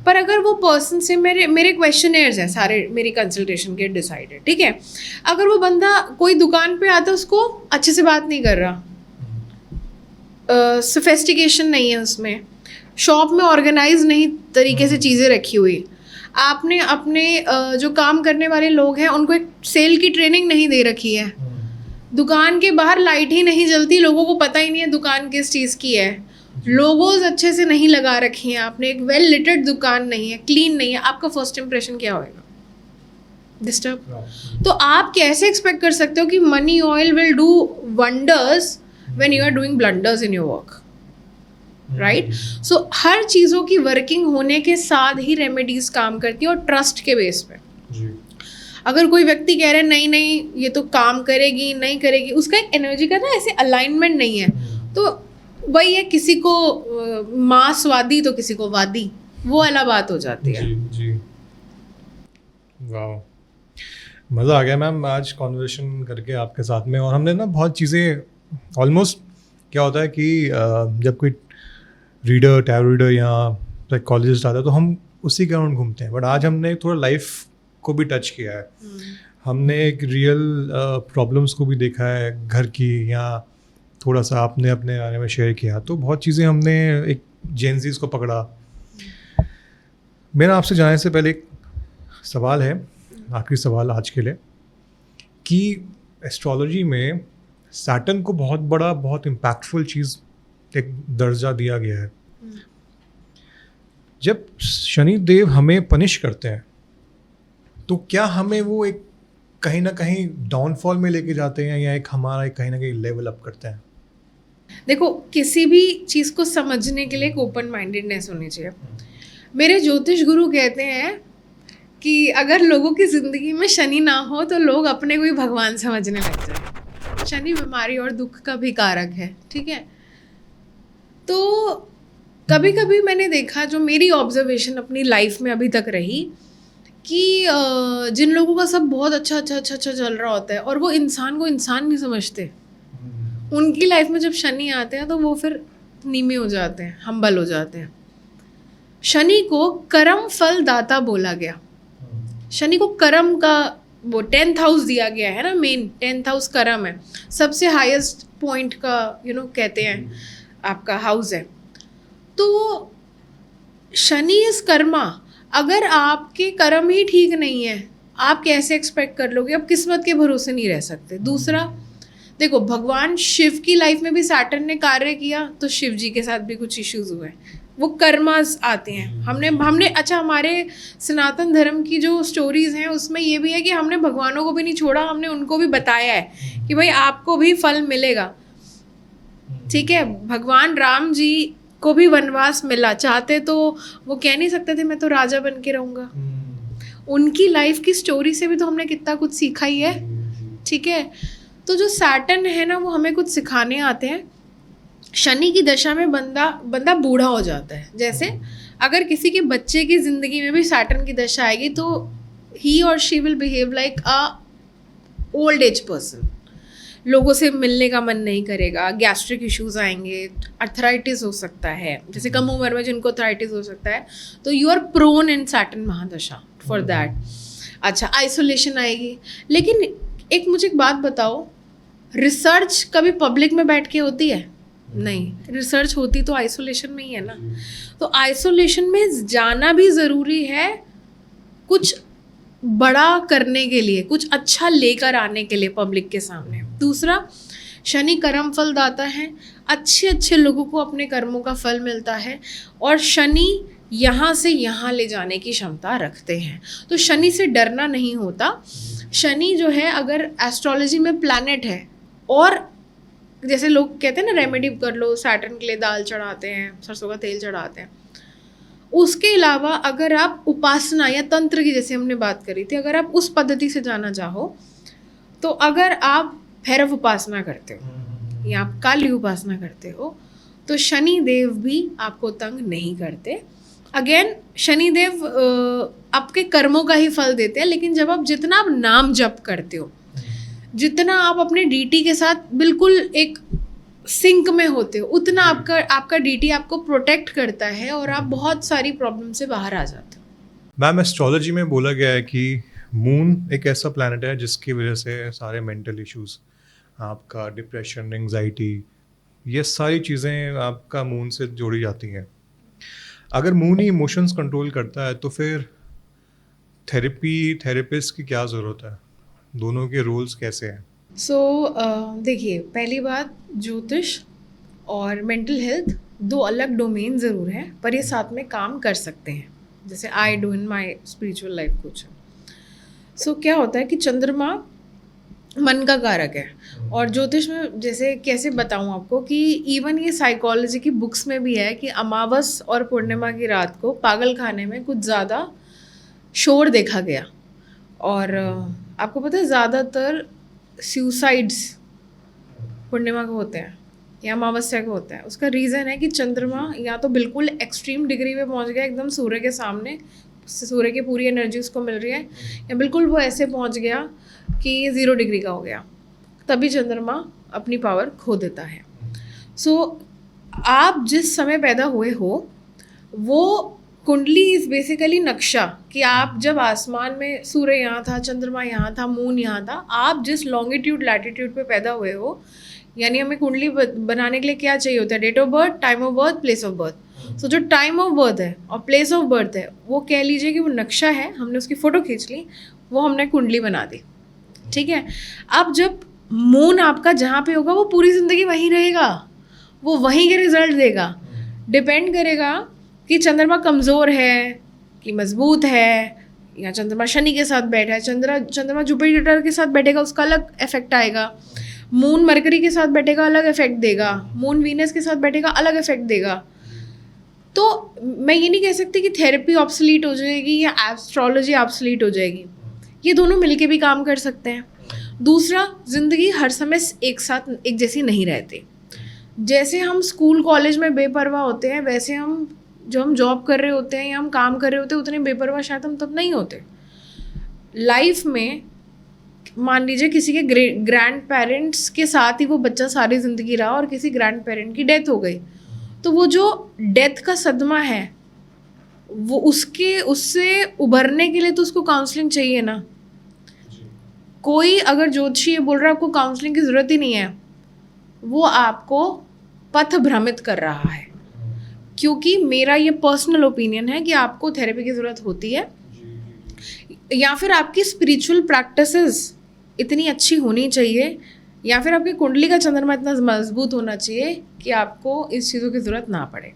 पर अगर वो पर्सन से मेरे क्वेश्चनेयर्स हैं सारे मेरी कंसल्टेशन के डिसाइडेड, ठीक है, अगर वो बंदा कोई दुकान पे आता है उसको अच्छे से बात नहीं कर रहा, सोफिस्टिकेशन नहीं है उसमें, शॉप में ऑर्गेनाइज नहीं तरीके से चीज़ें रखी हुई, आपने अपने जो काम करने वाले लोग हैं उनको एक सेल की ट्रेनिंग नहीं दे रखी है, दुकान के बाहर लाइट ही नहीं जलती, लोगों को पता ही नहीं है दुकान किस चीज़ की है, लोगोज अच्छे से नहीं लगा रखी हैं आपने, एक वेल लिटेड दुकान नहीं है, क्लीन नहीं है, आपका फर्स्ट इंप्रेशन क्या होएगा? डिस्टर्ब। तो आप कैसे एक्सपेक्ट कर सकते हो कि money oil will do wonders when you are doing blunders in your work, right? So हर चीज़ों की वर्किंग होने के साथ ही रेमेडीज काम करती है और ट्रस्ट के बेस पे। अगर कोई व्यक्ति कह रहा है नहीं नहीं ये तो काम करेगी नहीं करेगी, उसका एक एनर्जी का ना ऐसे अलाइनमेंट नहीं है, तो वही है, किसी को मांसवादी तो किसी को वादी, वो वाला बात हो जाती है। जी वाह, मज़ा आ गया मैम आज कॉन्वर्सेशन करके आपके साथ में। और हमने ना बहुत चीज़ें ऑलमोस्ट, क्या होता है कि जब कोई रीडर, टैरो रीडर या साइकोलॉजिस्ट आता है तो हम उसी के अराउंड घूमते हैं, बट आज हमने थोड़ा लाइफ को भी टच किया है, हमने एक रियल प्रॉब्लम्स को भी देखा है घर की, या थोड़ा सा आपने अपने बारे में शेयर किया, तो बहुत चीज़ें हमने एक जेनजीज को पकड़ा। मेरा आपसे जाने से पहले एक सवाल है, आखिरी सवाल आज के लिए, कि एस्ट्रोलॉजी में सैटर्न को बहुत बड़ा, बहुत इम्पैक्टफुल चीज़ एक दर्जा दिया गया है। जब शनि देव हमें पनिश करते हैं तो क्या हमें वो एक कहीं ना कहीं डाउनफॉल में लेके जाते हैं, या एक हमारा एक कहीं ना कहीं लेवल अप करते हैं? देखो, किसी भी चीज़ को समझने के लिए एक ओपन माइंडेडनेस होनी चाहिए। मेरे ज्योतिष गुरु कहते हैं कि अगर लोगों की ज़िंदगी में शनि ना हो तो लोग अपने को ही भगवान समझने लग जाए। शनि बीमारी और दुख का भी कारक है, ठीक है? तो कभी कभी मैंने देखा, जो मेरी ऑब्जर्वेशन अपनी लाइफ में अभी तक रही, कि जिन लोगों का सब बहुत अच्छा चल रहा होता है और वो इंसान को इंसान नहीं समझते, उनकी लाइफ में जब शनि आते हैं तो वो फिर नीमे हो जाते हैं, हम्बल हो जाते हैं। शनि को कर्म फल दाता बोला गया, शनि को कर्म का वो 10th हाउस दिया गया है ना, मेन 10th हाउस कर्म है, सबसे हाईएस्ट पॉइंट का कहते हैं आपका हाउस है। तो शनि इस कर्मा, अगर आपके कर्म ही ठीक नहीं है आप कैसे एक्सपेक्ट कर लोगे? अब किस्मत के भरोसे नहीं रह सकते। दूसरा, देखो, भगवान शिव की लाइफ में भी सैटर्न ने कार्य किया तो शिव जी के साथ भी कुछ इश्यूज हुए, वो कर्मास आते हैं। हमने अच्छा, हमारे सनातन धर्म की जो स्टोरीज हैं उसमें ये भी है कि हमने भगवानों को भी नहीं छोड़ा, हमने उनको भी बताया है कि भाई आपको भी फल मिलेगा, ठीक है? भगवान राम जी को भी वनवास मिला, चाहते तो वो कह नहीं सकते थे मैं तो राजा बन के रहूँगा। उनकी लाइफ की स्टोरी से भी तो हमने कितना कुछ सीखा ही है, ठीक है? तो जो सैटर्न है ना, वो हमें कुछ सिखाने आते हैं। शनि की दशा में बंदा बूढ़ा हो जाता है। जैसे अगर किसी के बच्चे की ज़िंदगी में भी सैटर्न की दशा आएगी तो ही और she will behave like a old age person. लोगों से मिलने का मन नहीं करेगा, गैस्ट्रिक इश्यूज आएंगे, अर्थराइटिस हो सकता है, जैसे कम उम्र में जिनको अर्थराइटिस हो सकता है, तो you are prone in Saturn mahadasha for that. अच्छा, आइसोलेशन आएगी। लेकिन मुझे एक बात बताओ, रिसर्च कभी पब्लिक में बैठ के होती है? नहीं, रिसर्च होती तो आइसोलेशन में ही है ना। तो आइसोलेशन में जाना भी ज़रूरी है कुछ बड़ा करने के लिए, कुछ अच्छा लेकर आने के लिए पब्लिक के सामने। दूसरा, शनि कर्म फल दाता है, अच्छे लोगों को अपने कर्मों का फल मिलता है, और शनि यहाँ से यहाँ ले जाने की क्षमता रखते हैं। तो शनि से डरना नहीं होता। शनि जो है, अगर एस्ट्रोलॉजी में प्लैनेट है, और जैसे लोग कहते हैं ना रेमेडी कर लो, सैटर्न के लिए दाल चढ़ाते हैं, सरसों का तेल चढ़ाते हैं, उसके अलावा अगर आप उपासना या तंत्र की, जैसे हमने बात करी थी, अगर आप उस पद्धति से जाना चाहो, तो अगर आप भैरव उपासना करते हो या आप काली उपासना करते हो तो शनि देव भी आपको तंग नहीं करते। अगेन, शनि देव आपके कर्मों का ही फल देते हैं, लेकिन जब आप जितना आप नाम जप करते हो, जितना आप अपने डीटी के साथ बिल्कुल एक सिंक में होते हो उतना आपका डीटी आपको प्रोटेक्ट करता है और आप बहुत सारी प्रॉब्लम से बाहर आ जाते हो। मैम, एस्ट्रोलॉजी में बोला गया है कि मून एक ऐसा प्लैनेट है जिसकी वजह से सारे मेंटल इश्यूज, आपका डिप्रेशन, एंजाइटी, ये सारी चीज़ें आपका मून से जोड़ी जाती हैं। अगर मून ही इमोशंस कंट्रोल करता है तो फिर थेरेपिस्ट की क्या ज़रूरत है? दोनों के रोल्स कैसे हैं? देखिए, पहली बात, ज्योतिष और मेंटल हेल्थ दो अलग डोमेन ज़रूर हैं, पर ये साथ में काम कर सकते हैं, जैसे I do in my spiritual life कुछ। क्या होता है कि चंद्रमा मन का कारक है, और ज्योतिष में जैसे कैसे बताऊं आपको कि इवन ये साइकोलॉजी की बुक्स में भी है कि अमावस और पूर्णिमा की रात को पागल खाने में कुछ ज़्यादा शोर देखा गया। और आपको पता है ज़्यादातर सुसाइड्स पूर्णिमा को होते हैं या अमावस्या को होता है। उसका रीज़न है कि चंद्रमा या तो बिल्कुल एक्सट्रीम डिग्री पे पहुंच गया, एकदम सूर्य के सामने, सूर्य की पूरी एनर्जी उसको मिल रही है, या बिल्कुल वो ऐसे पहुंच गया कि 0 डिग्री का हो गया, तभी चंद्रमा अपनी पावर खो देता है। आप जिस समय पैदा हुए हो वो कुंडली इज़ बेसिकली नक्शा, कि आप जब आसमान में सूर्य यहाँ था, चंद्रमा यहाँ था, मून यहाँ था, आप जिस लॉन्गिट्यूड लैटिट्यूड पे पैदा हुए हो, यानी हमें कुंडली बनाने के लिए क्या चाहिए होता है? Date of birth, time of birth, place of birth. जो टाइम ऑफ बर्थ है और प्लेस ऑफ बर्थ है, वो कह लीजिए कि वो नक्शा है, हमने उसकी फ़ोटो खींच ली, वो हमने कुंडली बना दी, ठीक है। अब जब मून आपका जहाँ पे होगा वो पूरी ज़िंदगी वहीं रहेगा, वो वहीं के रिजल्ट देगा। डिपेंड करेगा कि चंद्रमा कमज़ोर है कि मजबूत है, या चंद्रमा शनि के साथ बैठा है, चंद्रमा जुपिटर के साथ बैठेगा, उसका अलग इफेक्ट आएगा। मून मरकरी के साथ बैठेगा, अलग इफेक्ट देगा। मून वीनस के साथ बैठेगा, अलग इफेक्ट देगा। तो मैं ये नहीं कह सकती कि थेरेपी ऑब्सोलीट हो जाएगी या एस्ट्रोलॉजी ऑब्सोलीट हो जाएगी, ये दोनों मिलके भी काम कर सकते हैं। दूसरा, ज़िंदगी हर समय एक साथ एक जैसी नहीं रहती। जैसे हम स्कूल कॉलेज में बेपरवाह होते हैं, वैसे हम जॉब कर रहे होते हैं या हम काम कर रहे होते हैं, उतने बेपरवाह शायद हम तब नहीं होते। लाइफ में मान लीजिए किसी के ग्रैंड पेरेंट्स के साथ ही वो बच्चा सारी ज़िंदगी रहा और किसी ग्रैंड पेरेंट की डेथ हो गई, तो वो जो डेथ का सदमा है, वो उससे उभरने के लिए तो उसको काउंसलिंग चाहिए ना। कोई अगर ज्योतिषी ये बोल रहा है आपको काउंसलिंग की ज़रूरत ही नहीं है, वो आपको पथ भ्रमित कर रहा है। क्योंकि मेरा ये पर्सनल ओपिनियन है कि आपको थेरेपी की ज़रूरत होती है, या फिर आपकी स्पिरिचुअल प्रैक्टिसेस इतनी अच्छी होनी चाहिए, या फिर आपकी कुंडली का चंद्रमा इतना मजबूत होना चाहिए कि आपको इस चीज़ों की ज़रूरत ना पड़े,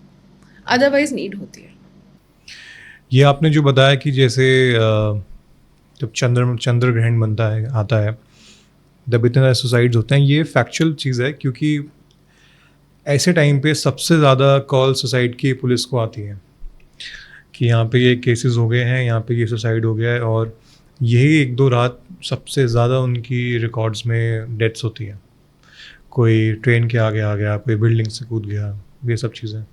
अदरवाइज नीड होती है। ये आपने जो बताया कि जैसे जब चंद्र ग्रहण बनता है, आता है, जब इतने सारे सुसाइड्स होते हैं, ये फैक्चुअल चीज़ है, क्योंकि ऐसे टाइम पे सबसे ज़्यादा कॉल सुसाइड की पुलिस को आती है कि यहाँ पे ये केसेस हो गए हैं, यहाँ पे ये सुसाइड हो गया है, और यही 1-2 रात सबसे ज़्यादा उनकी रिकॉर्ड्स में डेथ्स होती हैं। कोई ट्रेन के आगे आ गया, कोई बिल्डिंग से कूद गया, ये सब चीज़ें।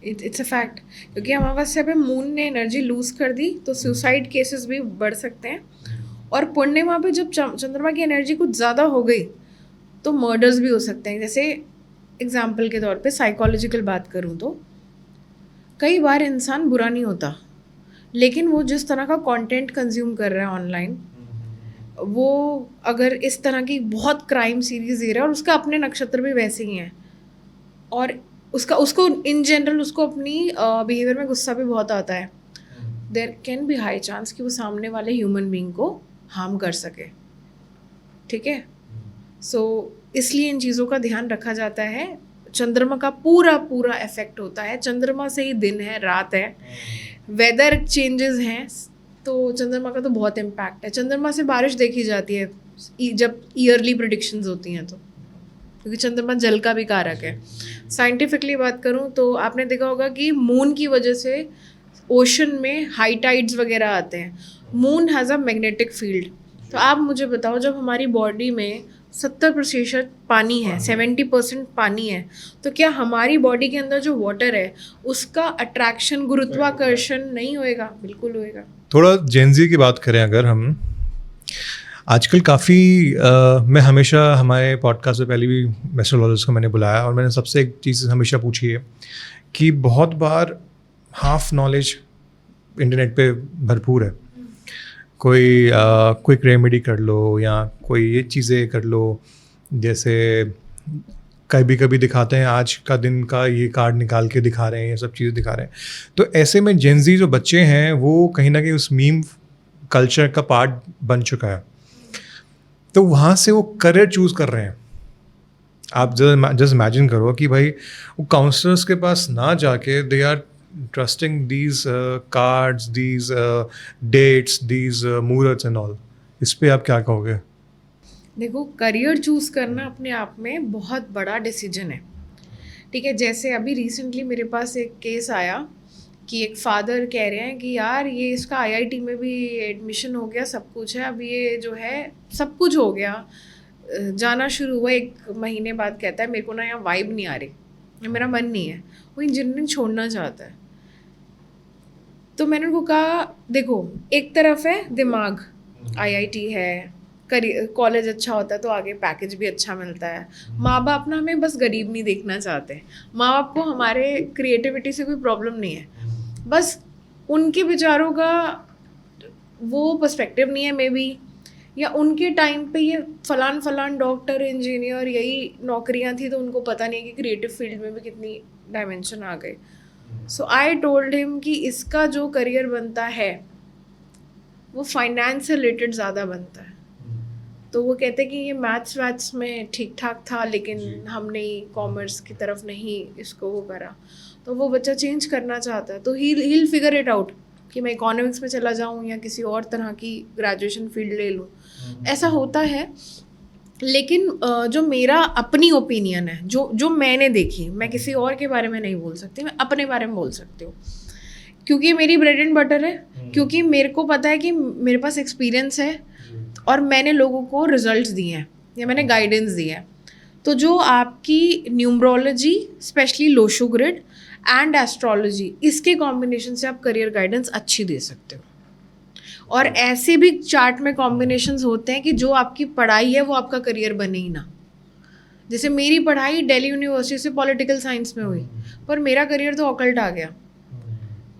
इट्स अ फैक्ट, क्योंकि अमावस्या पे मून ने एनर्जी लूज़ कर दी तो सुसाइड केसेस भी बढ़ सकते हैं, और पूर्णिमा पे जब चंद्रमा की एनर्जी कुछ ज़्यादा हो गई तो मर्डर्स भी हो सकते हैं। जैसे एग्जाम्पल के तौर पे साइकोलॉजिकल बात करूँ तो कई बार इंसान बुरा नहीं होता, लेकिन वो जिस तरह का कंटेंट कंज्यूम कर रहा है ऑनलाइन, वो अगर इस तरह की बहुत क्राइम सीरीज दे रहा है और उसका अपने नक्षत्र भी वैसे ही हैं, और उसको इन जनरल उसको अपनी बिहेवियर में गुस्सा भी बहुत आता है, there can be high chance कि वो सामने वाले ह्यूमन बीइंग को हार्म कर सके, ठीक है। इसलिए इन चीज़ों का ध्यान रखा जाता है। चंद्रमा का पूरा इफेक्ट होता है, चंद्रमा से ही दिन है, रात है, वेदर चेंजेस हैं, तो चंद्रमा का तो बहुत इम्पैक्ट है। चंद्रमा से बारिश देखी जाती है जब ईयरली प्रेडिक्शंस होती हैं, तो क्योंकि चंद्रमा जल का भी कारक है। साइंटिफिकली बात करूँ तो आपने देखा होगा कि मून की वजह से ओशन में हाई टाइड्स वगैरह आते हैं। Moon has a magnetic field. तो आप मुझे बताओ, जब हमारी बॉडी में 70% पानी है, 70% पानी है, तो क्या हमारी बॉडी के अंदर जो वाटर है उसका अट्रैक्शन, गुरुत्वाकर्षण नहीं होएगा? बिल्कुल होएगा। थोड़ा जेनजी की बात करें अगर हम, आजकल काफ़ी मैं हमेशा हमारे पॉडकास्ट से पहले भी एस्ट्रोलॉजर्स को मैंने बुलाया और मैंने सबसे एक चीज़ हमेशा पूछी है कि बहुत बार हाफ नॉलेज इंटरनेट पे भरपूर है। कोई क्विक रेमेडी कर लो या कोई ये चीज़ें कर लो, जैसे कभी कभी दिखाते हैं आज का दिन का ये कार्ड निकाल के दिखा रहे हैं, ये सब चीज़ें दिखा रहे हैं। तो ऐसे में जेनजी जो बच्चे हैं वो कहीं ना कहीं उस मीम कल्चर का पार्ट बन चुका है, तो वहाँ से वो करियर चूज़ कर रहे हैं। आप जस्ट इमेजिन करो कि भाई वो काउंसलर्स के पास ना जाके they are trusting these cards, these dates, these muhurat and all. इस पे आप क्या कहोगे? देखो, करियर चूज़ करना अपने आप में बहुत बड़ा डिसीजन है, ठीक है। जैसे अभी रिसेंटली मेरे पास एक केस आया कि एक फादर कह रहे हैं कि यार ये इसका आईआईटी में भी एडमिशन हो गया, सब कुछ है, अब ये जो है सब कुछ हो गया, जाना शुरू हुआ, 1 महीने बाद कहता है मेरे को ना यहाँ वाइब नहीं आ रही, मेरा मन नहीं है, वो इंजीनियरिंग छोड़ना चाहता है। तो मैंने उनको कहा देखो, एक तरफ है दिमाग, आईआईटी है, कॉलेज अच्छा होता है तो आगे पैकेज भी अच्छा मिलता है, माँ बाप ना हमें बस गरीब नहीं देखना चाहते, माँ बाप को हमारे क्रिएटिविटी से कोई प्रॉब्लम नहीं है, बस उनके विचारों का वो पर्सपेक्टिव नहीं है मे बी, या उनके टाइम पे ये फलान डॉक्टर इंजीनियर यही नौकरियां थी, तो उनको पता नहीं कि क्रिएटिव फील्ड में भी कितनी डायमेंशन आ गए। सो आई टोल्ड हिम कि इसका जो करियर बनता है वो फाइनेंस से रिलेटेड ज़्यादा बनता है। तो वो कहते कि ये मैथ्स में ठीक ठाक था, लेकिन हमने कॉमर्स की तरफ नहीं इसको वो करा, तो वो बच्चा चेंज करना चाहता है, तो he'll फिगर इट आउट कि मैं इकोनॉमिक्स में चला जाऊँ या किसी और तरह की ग्रेजुएशन फील्ड ले लूँ। ऐसा होता है, लेकिन जो मेरा अपनी ओपिनियन है, जो मैंने देखी, मैं किसी और के बारे में नहीं बोल सकती, मैं अपने बारे में बोल सकती हूँ, क्योंकि मेरी ब्रेड एंड बटर है, क्योंकि मेरे को पता है कि मेरे पास एक्सपीरियंस है और मैंने लोगों को रिजल्ट्स दिए हैं या मैंने गाइडेंस दी है। तो जो आपकी numerology, specially Lo Shu grid and astrology, इसके कॉम्बिनेशन से आप करियर गाइडेंस अच्छी दे सकते हो। और ऐसे भी चार्ट में कॉम्बिनेशंस होते हैं कि जो आपकी पढ़ाई है वो आपका करियर बने ही ना। जैसे मेरी पढ़ाई दिल्ली यूनिवर्सिटी से पॉलिटिकल साइंस में हुई, पर मेरा करियर तो ऑकल्ट आ गया,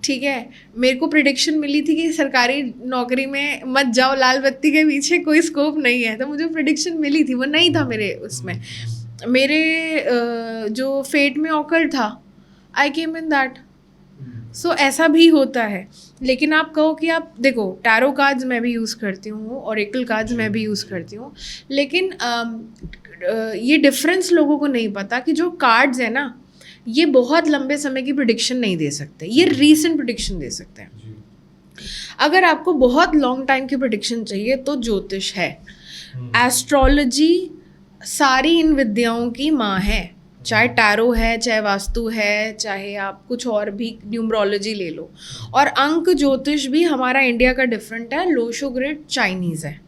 ठीक है। मेरे को प्रिडिक्शन मिली थी कि सरकारी नौकरी में मत जाओ, लाल बत्ती के पीछे कोई स्कोप नहीं है, तो मुझे प्रिडिक्शन मिली थी, वो नहीं था मेरे उसमें, मेरे जो फेट में ऑकल्ट था, आई केम इन दैट। सो ऐसा भी होता है। लेकिन आप कहो कि आप देखो, टैरो कार्ड्स मैं भी यूज़ करती हूँ, ऑरेकल कार्ड्स मैं भी यूज़ करती हूँ, लेकिन ये डिफरेंस लोगों को नहीं पता कि जो कार्ड्स है ना, ये बहुत लंबे समय की प्रिडिक्शन नहीं दे सकते, ये रीसेंट प्रिडिक्शन दे सकते हैं। अगर आपको बहुत लॉन्ग टाइम की प्रिडिक्शन चाहिए तो ज्योतिष है, एस्ट्रोलॉजी सारी इन विद्याओं की माँ है, चाहे टैरो है, चाहे वास्तु है, चाहे आप कुछ और भी न्यूमरोलॉजी ले लो। और अंक ज्योतिष भी हमारा इंडिया का डिफरेंट है, लोशो ग्रिड चाइनीज़ है,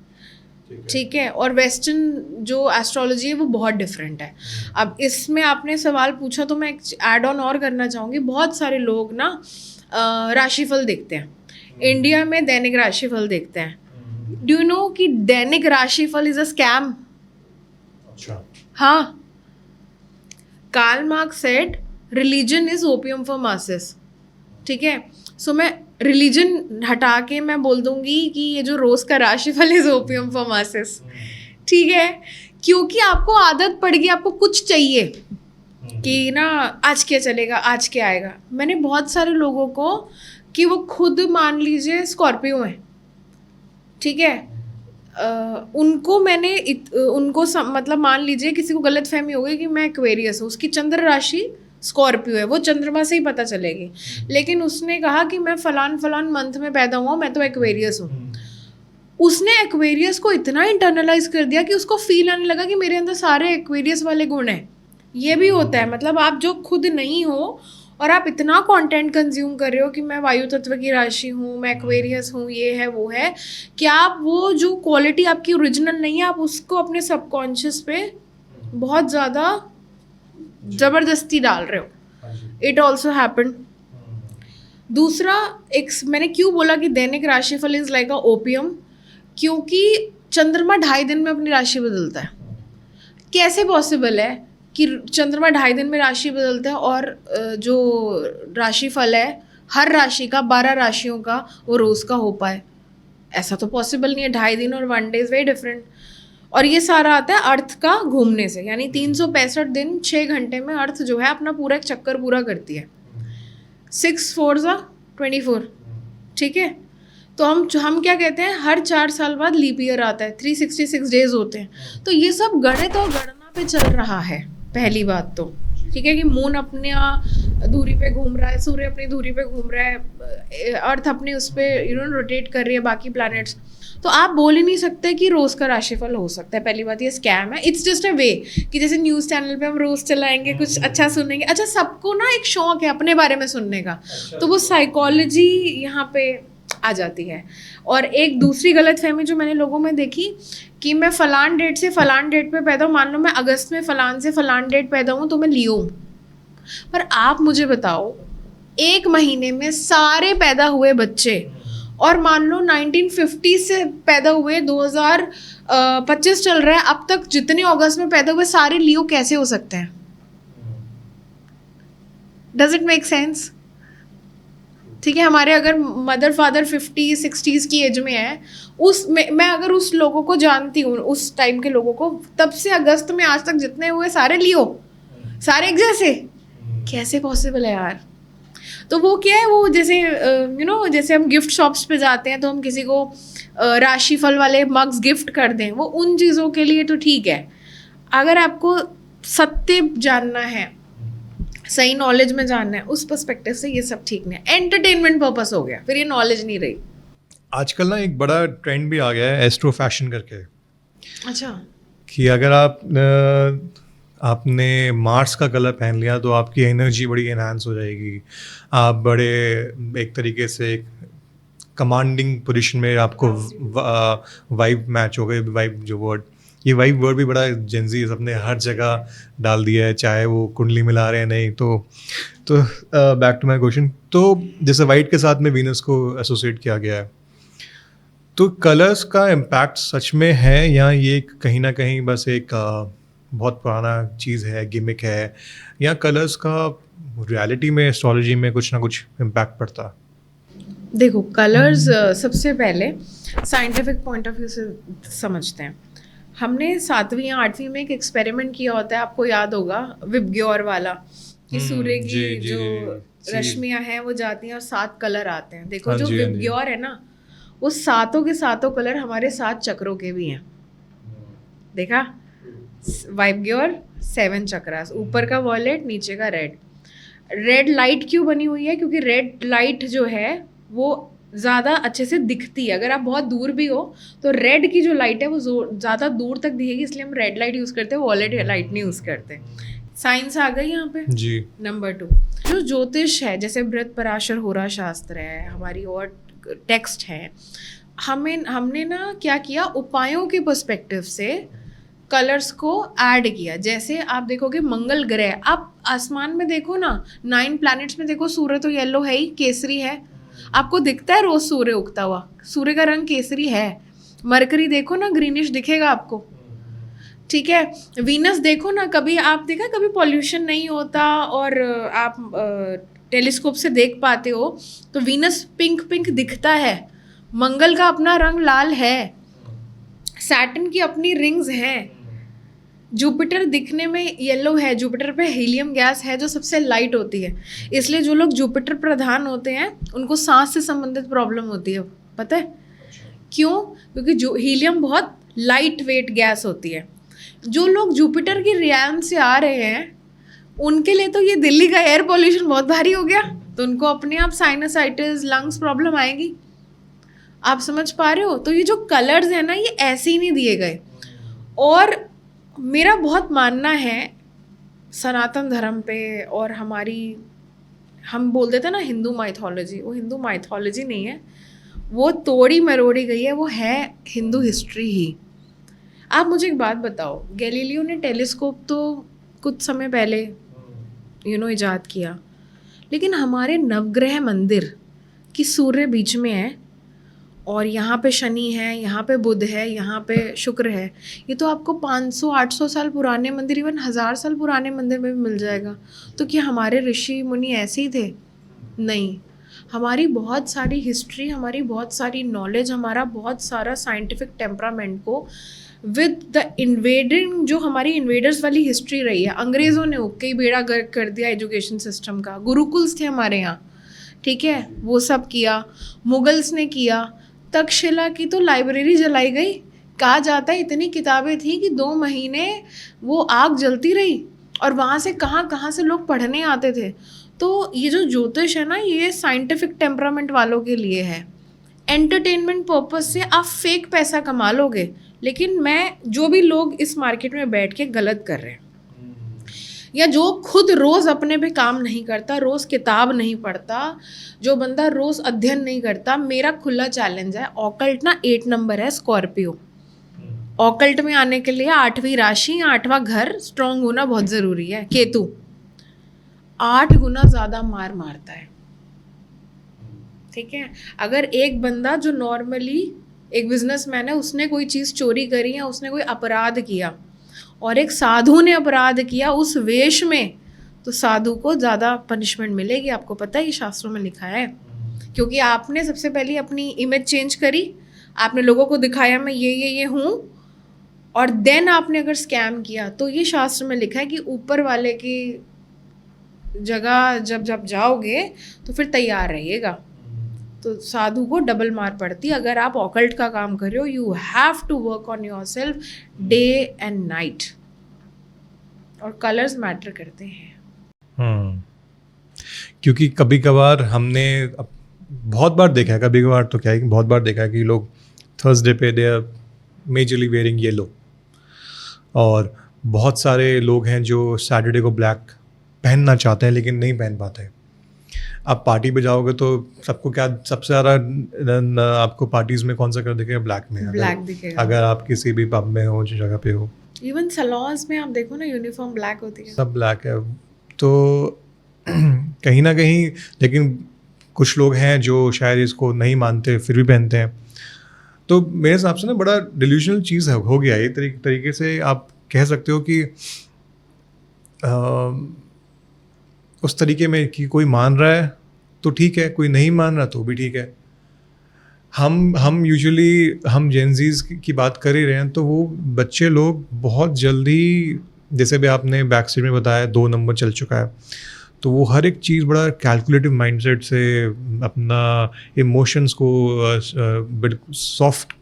ठीक है, और वेस्टर्न जो एस्ट्रोलॉजी है वो बहुत डिफरेंट है। अब इसमें आपने सवाल पूछा तो मैं एक ऐड ऑन और करना चाहूँगी। बहुत सारे लोग ना राशिफल देखते हैं, इंडिया में दैनिक राशिफल देखते हैं। डू यू नो कि दैनिक राशिफल इज अ स्कैम? अच्छा। हाँ, Karl Marx said religion is opium for masses, ठीक है। सो मैं रिलीजन हटा के मैं बोल दूंगी कि ये जो रोज़ का राशिफल इज ओपियम फॉर मासेस, ठीक है, क्योंकि आपको आदत पड़ गई, आपको कुछ चाहिए कि ना आज क्या चलेगा, आज क्या आएगा। मैंने बहुत सारे लोगों को कि वो खुद मान लीजिए स्कॉर्पियो हैं, ठीक है, उनको मैंने मतलब मान लीजिए किसी को गलत फहमी हो गई कि मैं एक्वेरियस हूँ, उसकी चंद्र राशि स्कॉर्पियो है, वो चंद्रमा से ही पता चलेगी, लेकिन उसने कहा कि मैं फलान मंथ में पैदा हुआ, मैं तो एक्वेरियस हूँ। उसने एक्वेरियस को इतना इंटरनलाइज कर दिया कि उसको फील आने लगा कि मेरे अंदर सारे एक्वेरियस वाले गुण हैं। ये भी होता है, मतलब आप जो खुद नहीं हो और आप इतना कंटेंट कंज्यूम कर रहे हो कि मैं वायु तत्व की राशि हूँ, मैं एक्वेरियस हूँ, ये है वो है, कि आप वो जो क्वालिटी आपकी ओरिजिनल नहीं है, आप उसको अपने सबकॉन्शियस पे बहुत ज़्यादा ज़बरदस्ती डाल रहे हो। It also happen. दूसरा, एक मैंने क्यों बोला कि दैनिक राशिफल इज़ लाइक अ ओपियम, क्योंकि चंद्रमा 2.5 दिन में अपनी राशि बदलता है। कैसे पॉसिबल है कि चंद्रमा 2.5 दिन में राशि बदलता है और जो राशिफल है हर राशि का 12 राशियों का वो रोज़ का हो पाए? ऐसा तो पॉसिबल नहीं है। 2.5 दिन और 1 डे इज़ वेरी डिफरेंट। और ये सारा आता है अर्थ का घूमने से, यानी 365 दिन 6 घंटे में अर्थ जो है अपना पूरा एक चक्कर पूरा करती है। 6 4 24, ठीक है। तो हम क्या कहते हैं, हर 4 साल बाद लीप ईयर आता है, 366 डेज होते हैं। तो ये सब गणित और गणना पे चल रहा है, पहली बात तो, ठीक है, कि मून अपने धुरी पे घूम रहा है, सूर्य अपनी धुरी पे घूम रहा है, अर्थ अपने उस पर रोटेट कर रही है, बाकी प्लैनेट्स। तो आप बोल ही नहीं सकते कि रोज़ का राशिफल हो सकता है। पहली बात ये स्कैम है। इट्स जस्ट अ वे कि जैसे न्यूज़ चैनल पे हम रोज़ चलाएंगे, कुछ अच्छा सुनेंगे। अच्छा, सबको ना एक शौक है अपने बारे में सुनने का, तो वो साइकोलॉजी यहाँ पे आ जाती है। और एक दूसरी गलतफहमी जो मैंने लोगों में देखी कि मैं फलान डेट से फलान डेट पे पैदा हूँ, मान लो मैं अगस्त में फलान से फलान डेट पैदा हूँ तो मैं लियो हूँ। पर आप मुझे बताओ, एक महीने में सारे पैदा हुए बच्चे, और मान लो 1950 से पैदा हुए 2025 चल रहा है, अब तक जितने अगस्त में पैदा हुए सारे लियो कैसे हो सकते हैं? Does it make sense? ठीक है, हमारे अगर मदर फादर 50 60s की एज में है, मैं अगर उस लोगों को जानती हूँ, उस टाइम के लोगों को, तब से अगस्त में आज तक जितने हुए सारे लियो, सारे एक जैसे, कैसे पॉसिबल है यार? तो वो क्या है, वो जैसे जैसे हम गिफ्ट शॉप्स पे जाते हैं तो हम किसी को राशिफल वाले मग्स गिफ्ट कर दें, वो उन चीज़ों के लिए तो ठीक है। अगर आपको सत्य जानना है, सही नॉलेज में जानना है, उस पर्सपेक्टिव से ये सब ठीक नहीं है। एंटरटेनमेंट पर्पस हो गया, फिर ये नॉलेज नहीं रही। आजकल ना एक बड़ा ट्रेंड भी आ गया है एस्ट्रो फैशन करके, अच्छा, कि अगर आपने मार्स का कलर पहन लिया तो आपकी एनर्जी बड़ी एनहांस हो जाएगी, आप बड़े एक तरीके से कमांडिंग पोजीशन में, आपको वाइब मैच हो गई। वाइब जो वर्ड, ये वाइब वर्ड भी बड़ा जेंजी सबने हर जगह डाल दिया है, चाहे वो कुंडली मिला रहे हैं नहीं तो बैक टू माय क्वेश्चन। तो जैसे वाइट के साथ में वीनस को एसोसिएट किया गया है, तो कलर्स का इम्पैक्ट सच में है या ये कहीं ना कहीं बस एक बहुत पुराना चीज़ है, गिमिक है, या कलर्स का रियलिटी में एस्ट्रोलॉजी में कुछ ना कुछ इम्पैक्ट पड़ता है? देखो, कलर्स सबसे पहले साइंटिफिक पॉइंट ऑफ व्यू से समझते हैं। हमने 7वीं या 8वीं में एक एक्सपेरिमेंट किया होता है, आपको याद होगा, विबग्योर वाला, कि सूर्य की जो रश्मियां हैं वो जाती हैं और 7 कलर आते हैं। देखो, जो विबग्योर है ना, वो सातों के सातों कलर हमारे 7 चक्रों के भी हैं। देखा, वाइबग्योर 7 चक्रास, ऊपर का वॉयलेट, नीचे का रेड। रेड लाइट क्यों बनी हुई है? क्योंकि रेड लाइट जो है वो ज़्यादा अच्छे से दिखती है। अगर आप बहुत दूर भी हो तो रेड की जो लाइट है वो ज़्यादा दूर तक दिखेगी, इसलिए हम रेड लाइट यूज़ करते हैं, वॉयलेट लाइट नहीं यूज़ करते। साइंस आ गई यहाँ पे जी। नंबर 2, जो ज्योतिष है, जैसे बृहत पराशर होरा शास्त्र है, हमारी और टेक्स्ट है, हमने ना क्या किया, उपायों के पर्सपेक्टिव से कलर्स को ऐड किया। जैसे आप देखोगे मंगल ग्रह, आप आसमान में देखो ना, 9 प्लैनेट्स में देखो, सूर्य तो येलो है ही, केसरी है, आपको दिखता है रोज सूर्य उगता हुआ, सूर्य का रंग केसरी है। मरकरी देखो ना, ग्रीनिश दिखेगा आपको, ठीक है। वीनस देखो ना, कभी आप देखा, कभी पॉल्यूशन नहीं होता और आप टेलीस्कोप से देख पाते हो तो वीनस पिंक पिंक दिखता है। मंगल का अपना रंग लाल है, सैटर्न की अपनी रिंग्स हैं, जुपिटर दिखने में येलो है, जुपिटर पे हीलियम गैस है जो सबसे लाइट होती है, इसलिए जो लोग जुपिटर प्रधान होते हैं उनको सांस से संबंधित प्रॉब्लम होती है। पता है क्यों? क्योंकि जो हीलियम बहुत लाइट वेट गैस होती है। जो लोग जुपिटर की रियान से आ रहे हैं उनके लिए तो ये दिल्ली का एयर पॉल्यूशन बहुत भारी हो गया, तो उनको अपने आप साइनसाइटिस, लंग्स प्रॉब्लम आएगी। आप समझ पा रहे हो? तो ये जो कलर्स हैं ना, ये ऐसे ही नहीं दिए गए। और मेरा बहुत मानना है सनातन धर्म पे, और हम बोल देते हैं ना हिंदू माइथोलॉजी, वो हिंदू माइथोलॉजी नहीं है, वो तोड़ी मरोड़ी गई है, वो है हिंदू हिस्ट्री ही। आप मुझे एक बात बताओ, गैलीलियो ने टेलीस्कोप तो कुछ समय पहले इजाद किया, लेकिन हमारे नवग्रह मंदिर की सूर्य बीच में है और यहाँ पे शनि है, यहाँ पे बुध है, यहाँ पे शुक्र है, ये तो आपको 500-800 साल पुराने मंदिर, इवन 1000 साल पुराने मंदिर में भी मिल जाएगा। तो क्या हमारे ऋषि मुनि ऐसे ही थे? नहीं, हमारी बहुत सारी हिस्ट्री, हमारी बहुत सारी नॉलेज, हमारा बहुत सारा साइंटिफिक टेम्परामेंट को विद द इन्वेडिंग, जो हमारी इन्वेडर्स वाली हिस्ट्री रही है, अंग्रेज़ों ने कई बेड़ा गर्क कर दिया एजुकेशन सिस्टम का, गुरुकुल्स थे हमारे यहाँ, ठीक है, वो सब किया, मुगल्स ने किया, तक्षशिला की तो लाइब्रेरी जलाई गई, कहा जाता है इतनी किताबें थी कि 2 महीने वो आग जलती रही, और वहाँ से कहाँ कहाँ से लोग पढ़ने आते थे। तो ये जो ज्योतिष है ना, ये साइंटिफिक टेम्परामेंट वालों के लिए है। एंटरटेनमेंट पर्पस से आप फेक पैसा कमा लोगे, लेकिन मैं जो भी लोग इस मार्केट में बैठ के गलत कर रहे हैं, या जो खुद रोज़ अपने पे काम नहीं करता, रोज़ किताब नहीं पढ़ता, जो बंदा रोज़ अध्ययन नहीं करता, मेरा खुला चैलेंज है। ऑकल्ट ना 8 नंबर है, स्कॉर्पियो। ऑकल्ट में आने के लिए 8वीं राशि या 8वां घर स्ट्रॉन्ग होना बहुत ज़रूरी है। केतु 8 गुना ज़्यादा मार मारता है, ठीक है। अगर एक बंदा जो नॉर्मली एक बिजनेसमैन है, उसने कोई चीज़ चोरी करी या उसने कोई अपराध किया, और एक साधु ने अपराध किया उस वेश में, तो साधु को ज़्यादा पनिशमेंट मिलेगी। आपको पता है, ये शास्त्रों में लिखा है, क्योंकि आपने सबसे पहले अपनी इमेज चेंज करी, आपने लोगों को दिखाया मैं ये हूँ, और देन आपने अगर स्कैम किया, तो ये शास्त्र में लिखा है कि ऊपर वाले की जगह जब जाओगे तो फिर तैयार रहिएगा। तो साधु को डबल मार पड़ती है। अगर आप ऑकल्ट का काम कर रहे हो, you have to work on yourself day and night, और कलर्स मैटर करते हैं। क्योंकि कभी कभार हमने बहुत बार देखा है, कभी कभार तो क्या है कि बहुत बार देखा है कि लोग थर्सडे पे they are majorly wearing yellow, और बहुत सारे लोग हैं जो सैटरडे को ब्लैक पहनना चाहते हैं लेकिन नहीं पहन पाते। आप पार्टी पे जाओगे तो सबको क्या सबसे ज़्यादा आपको पार्टीज़ में कौन सा कलर दिखेगा? ब्लैक में। ब्लैक दिखेगा। अगर आप किसी भी पब में हो, जो जगह पे हो, इवन सलॉन्स में आप देखो ना, यूनिफॉर्म ब्लैक होती है, सब ब्लैक है। तो कहीं ना कहीं, लेकिन कुछ लोग हैं जो शायद इसको नहीं मानते फिर भी पहनते हैं। तो मेरे हिसाब से ना बड़ा डिल्यूशनल चीज़ है, हो गया ये तरीके से आप कह सकते हो कि उस तरीके में कि कोई मान रहा है तो ठीक है, कोई नहीं मान रहा तो भी ठीक है। हम यूजुअली हम जेनजीज की बात कर ही रहे हैं, तो वो बच्चे लोग बहुत जल्दी, जैसे भी आपने बैक स्टेज में बताया 2 नंबर चल चुका है, तो वो हर एक चीज़ बड़ा कैलकुलेटिव माइंडसेट से अपना इमोशंस को बिल्कुल सॉफ्ट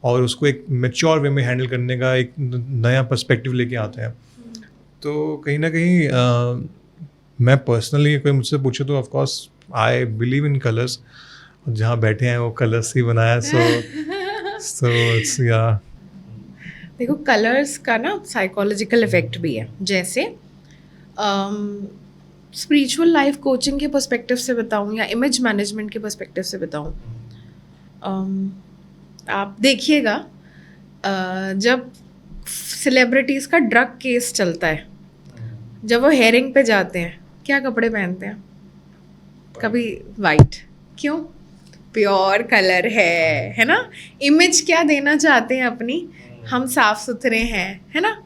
और उसको एक मैच्योर वे में हैंडल करने का एक नया पर्सपेक्टिव लेके आते हैं। तो कहीं ना कहीं मैं पर्सनली, कोई मुझसे पूछे तो of course I believe in colours, जहाँ बैठे हैं वो कलर्स ही बनाया, सो इट्स या। देखो, कलर्स का ना साइकोलॉजिकल इफेक्ट भी है। जैसे स्पिरिचुअल लाइफ कोचिंग के पर्सपेक्टिव से बताऊं या इमेज मैनेजमेंट के पर्सपेक्टिव से बताऊं, आप देखिएगा जब सेलिब्रिटीज़ का ड्रग केस चलता है, जब वो हेयरिंग पे जाते हैं, क्या कपड़े पहनते हैं? कभी वाइट, क्यों? प्योर कलर है ना। इमेज क्या देना चाहते हैं अपनी, हम साफ सुथरे हैं, है ना।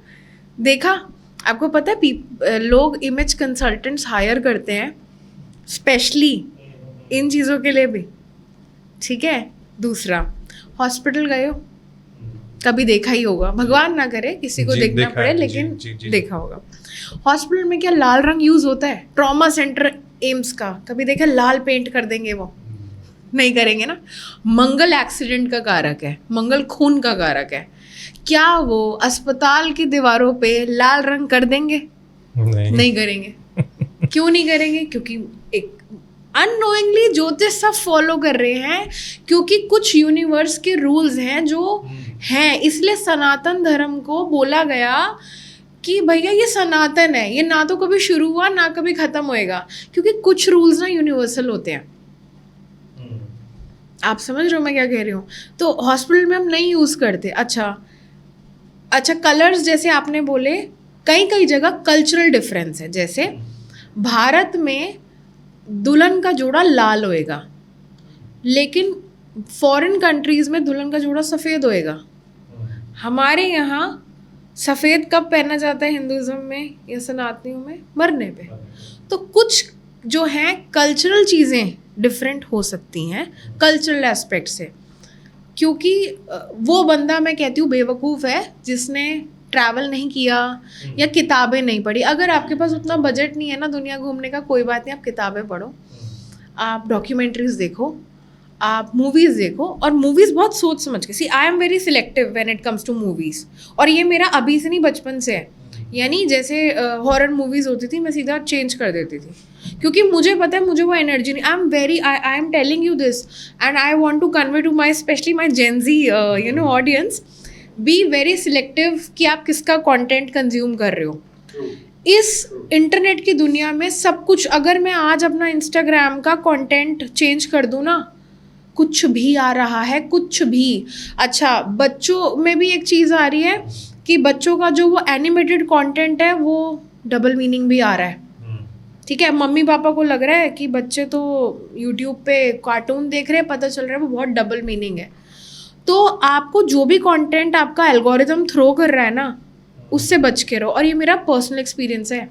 देखा, आपको पता है लोग इमेज कंसल्टेंट्स हायर करते हैं स्पेशली इन चीज़ों के लिए भी, ठीक है। दूसरा, हॉस्पिटल गए हो, कभी देखा ही होगा, भगवान ना करे किसी को देखना पड़े, लेकिन देखा होगा। हॉस्पिटल में क्या लाल रंग यूज होता है? ट्रॉमा सेंटर एम्स का कभी देखा लाल पेंट कर देंगे? वो नहीं करेंगे ना। मंगल एक्सीडेंट का कारक है, मंगल खून का कारक है, क्या वो अस्पताल की दीवारों पे लाल रंग कर देंगे? नहीं करेंगे। क्यों नहीं करेंगे? क्योंकि एक अननोइंगली ज्योतिष सब फॉलो कर रहे हैं, क्योंकि कुछ यूनिवर्स के रूल्स हैं जो हैं। इसलिए सनातन धर्म को बोला गया कि भैया ये सनातन है, ये ना तो कभी शुरू हुआ ना कभी ख़त्म होएगा, क्योंकि कुछ रूल्स ना यूनिवर्सल होते हैं। आप समझ रहे हो मैं क्या कह रही हूँ? तो हॉस्पिटल में हम नहीं यूज़ करते। अच्छा, कलर्स जैसे आपने बोले, कई जगह कल्चरल डिफरेंस है। जैसे भारत में दुल्हन का जोड़ा लाल होएगा, लेकिन फॉरेन कंट्रीज में दुल्हन का जोड़ा सफ़ेद होएगा, हमारे यहाँ सफ़ेद कब पहना जाता है हिंदुज़म में या सनातनियों में? मरने पे। तो कुछ जो हैं कल्चरल चीज़ें डिफरेंट हो सकती हैं कल्चरल एस्पेक्ट से, क्योंकि वो बंदा मैं कहती हूँ बेवकूफ़ है जिसने ट्रैवल नहीं किया या किताबें नहीं पढ़ी। अगर आपके पास उतना बजट नहीं है ना दुनिया घूमने का, कोई बात नहीं, आप किताबें पढ़ो, आप डॉक्यूमेंट्रीज़ देखो, आप मूवीज़ देखो, और मूवीज़ बहुत सोच समझ के। See I am very selective when it comes to movies, और ये मेरा अभी से नहीं बचपन से है। यानी जैसे हॉरर मूवीज़ होती थी मैं सीधा चेंज कर देती थी, क्योंकि मुझे पता है मुझे वो एनर्जी नहीं। I am telling you this and I want to convey to my specially my Gen Z audience, be very selective कि आप किसका कंटेंट कंज्यूम कर रहे हो। इस इंटरनेट की दुनिया में सब कुछ, अगर मैं आज अपना इंस्टाग्राम का कंटेंट चेंज कर दूँ ना, कुछ भी आ रहा है, कुछ भी। अच्छा, बच्चों में भी एक चीज़ आ रही है कि बच्चों का जो वो एनिमेटेड कंटेंट है वो डबल मीनिंग भी आ रहा है। ठीक है, मम्मी पापा को लग रहा है कि बच्चे तो यूट्यूब पे कार्टून देख रहे हैं, पता चल रहा है वो बहुत डबल मीनिंग है। तो आपको जो भी कंटेंट आपका एल्गोरिदम थ्रो कर रहा है ना, उससे बच के रहो। और ये मेरा पर्सनल एक्सपीरियंस है,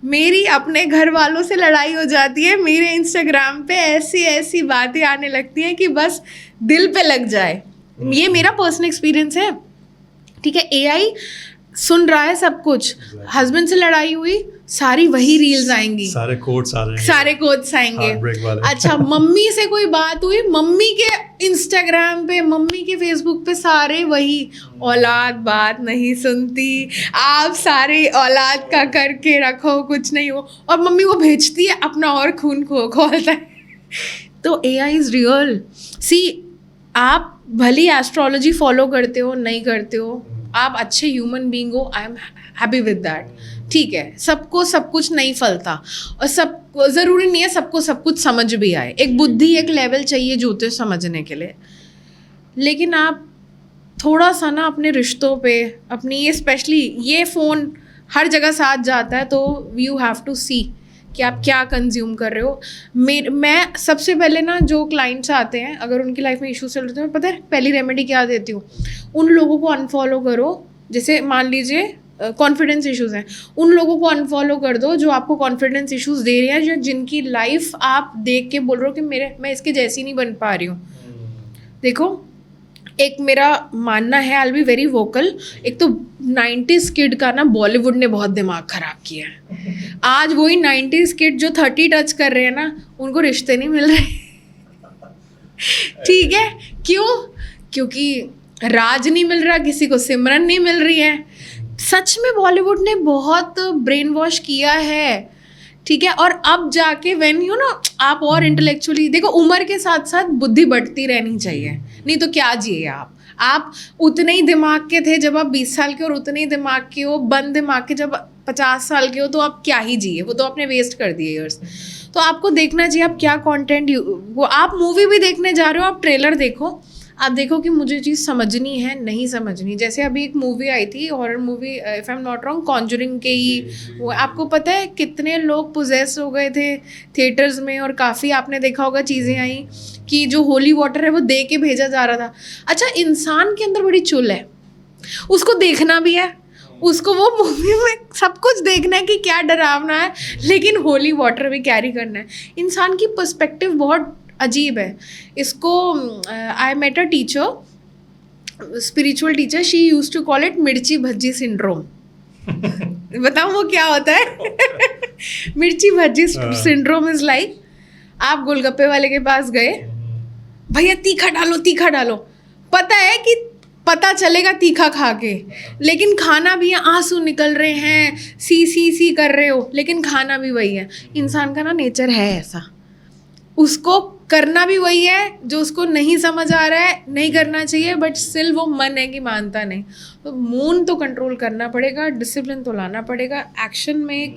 मेरी अपने घर वालों से लड़ाई हो जाती है, मेरे इंस्टाग्राम पे ऐसी ऐसी बातें आने लगती हैं कि बस दिल पे लग जाए। ये मेरा पर्सनल एक्सपीरियंस है। ठीक है, एआई सुन रहा है सब कुछ। हस्बैंड से लड़ाई हुई, सारी वही रील्स आएंगी, सारे कोट्स आ रहे हैं, सारे कोट्स आएंगे। अच्छा, मम्मी से कोई बात हुई, मम्मी के इंस्टाग्राम पे, मम्मी के फेसबुक पे सारे वही, औलाद बात नहीं सुनती, आप सारे औलाद का करके रखो, कुछ नहीं हो, और मम्मी वो भेजती है अपना और खून खोलता है। तो एआई इज़ रियल। सी, आप भली एस्ट्रोलॉजी फॉलो करते हो नहीं करते हो, आप अच्छे ह्यूमन बीइंग हो, I am happy with that. ठीक है, सबको सब कुछ नहीं फलता, और सब ज़रूरी नहीं है सबको सब कुछ समझ भी आए। एक बुद्धि, एक लेवल चाहिए ज्योतिष समझने के लिए। लेकिन आप थोड़ा सा ना अपने रिश्तों पे, अपनी ये स्पेशली ये फ़ोन हर जगह साथ जाता है, तो यू हैव टू सी कि आप क्या कंज्यूम कर रहे हो। मैं सबसे पहले ना जो क्लाइंट्स आते हैं, अगर उनकी लाइफ में इश्यूज चल रहे हैं, पता है पहली रेमेडी क्या देती हूँ? उन लोगों को अनफॉलो करो। जैसे मान लीजिए कॉन्फिडेंस इश्यूज़ हैं, उन लोगों को अनफॉलो कर दो जो आपको कॉन्फिडेंस इश्यूज़ दे रहे हैं, जो जिनकी लाइफ आप देख के बोल रहे हो कि मैं इसके जैसी नहीं बन पा रही हूँ। देखो, एक मेरा मानना है, I will be very vocal, एक तो 90s किड का ना बॉलीवुड ने बहुत दिमाग ख़राब किया है। आज वही 90s किड जो 30 टच कर रहे हैं ना, उनको रिश्ते नहीं मिल रहे। ठीक है, क्यों? क्योंकि राज नहीं मिल रहा, किसी को सिमरन नहीं मिल रही है। सच में बॉलीवुड ने बहुत ब्रेन वॉश किया है। ठीक है, और अब जाके व्हेन यू नो आप और इंटेलेक्चुअली देखो, उम्र के साथ साथ बुद्धि बढ़ती रहनी चाहिए, नहीं तो क्या जिए आप उतने ही दिमाग के थे जब आप 20 साल के, और उतने ही दिमाग के हो, बंद दिमाग के जब 50 साल के हो, तो आप क्या ही जिए, वो तो आपने वेस्ट कर दिए ईयर्स। तो आपको देखना चाहिए आप क्या कंटेंट, वो आप मूवी भी देखने जा रहे हो, आप ट्रेलर देखो, आप देखो कि मुझे चीज़ समझनी है नहीं समझनी। जैसे अभी एक मूवी आई थी, horror movie, if I am not wrong, Conjuring के ही, वो आपको पता है कितने लोग पोजेस हो गए थे थिएटर्स में, और काफ़ी आपने देखा होगा चीज़ें आई कि जो होली वाटर है वो दे के भेजा जा रहा था। अच्छा, इंसान के अंदर बड़ी चुल है, उसको देखना भी है, उसको वो मूवी में सब कुछ देखना है कि क्या डरावना है, लेकिन होली वाटर भी कैरी करना है। इंसान की पर्सपेक्टिव बहुत अजीब है। इसको I met a teacher, spiritual teacher, she used to call it mirchi bhajji syndrome. बताऊँ वो क्या होता है? मिर्ची भज्जी सिंड्रोम इज लाइक, आप गोलगप्पे वाले के पास गए, भैया तीखा डालो तीखा डालो, पता है कि पता चलेगा तीखा खा के, लेकिन खाना भी है, आंसू निकल रहे हैं, सी कर रहे हो, लेकिन खाना भी वही है। इंसान का ना नेचर है ऐसा, उसको करना भी वही है जो उसको नहीं समझ आ रहा है, नहीं करना चाहिए, बट स्टिल वो मन है कि मानता नहीं। तो मून तो कंट्रोल करना पड़ेगा, डिसिप्लिन तो लाना पड़ेगा, एक्शन में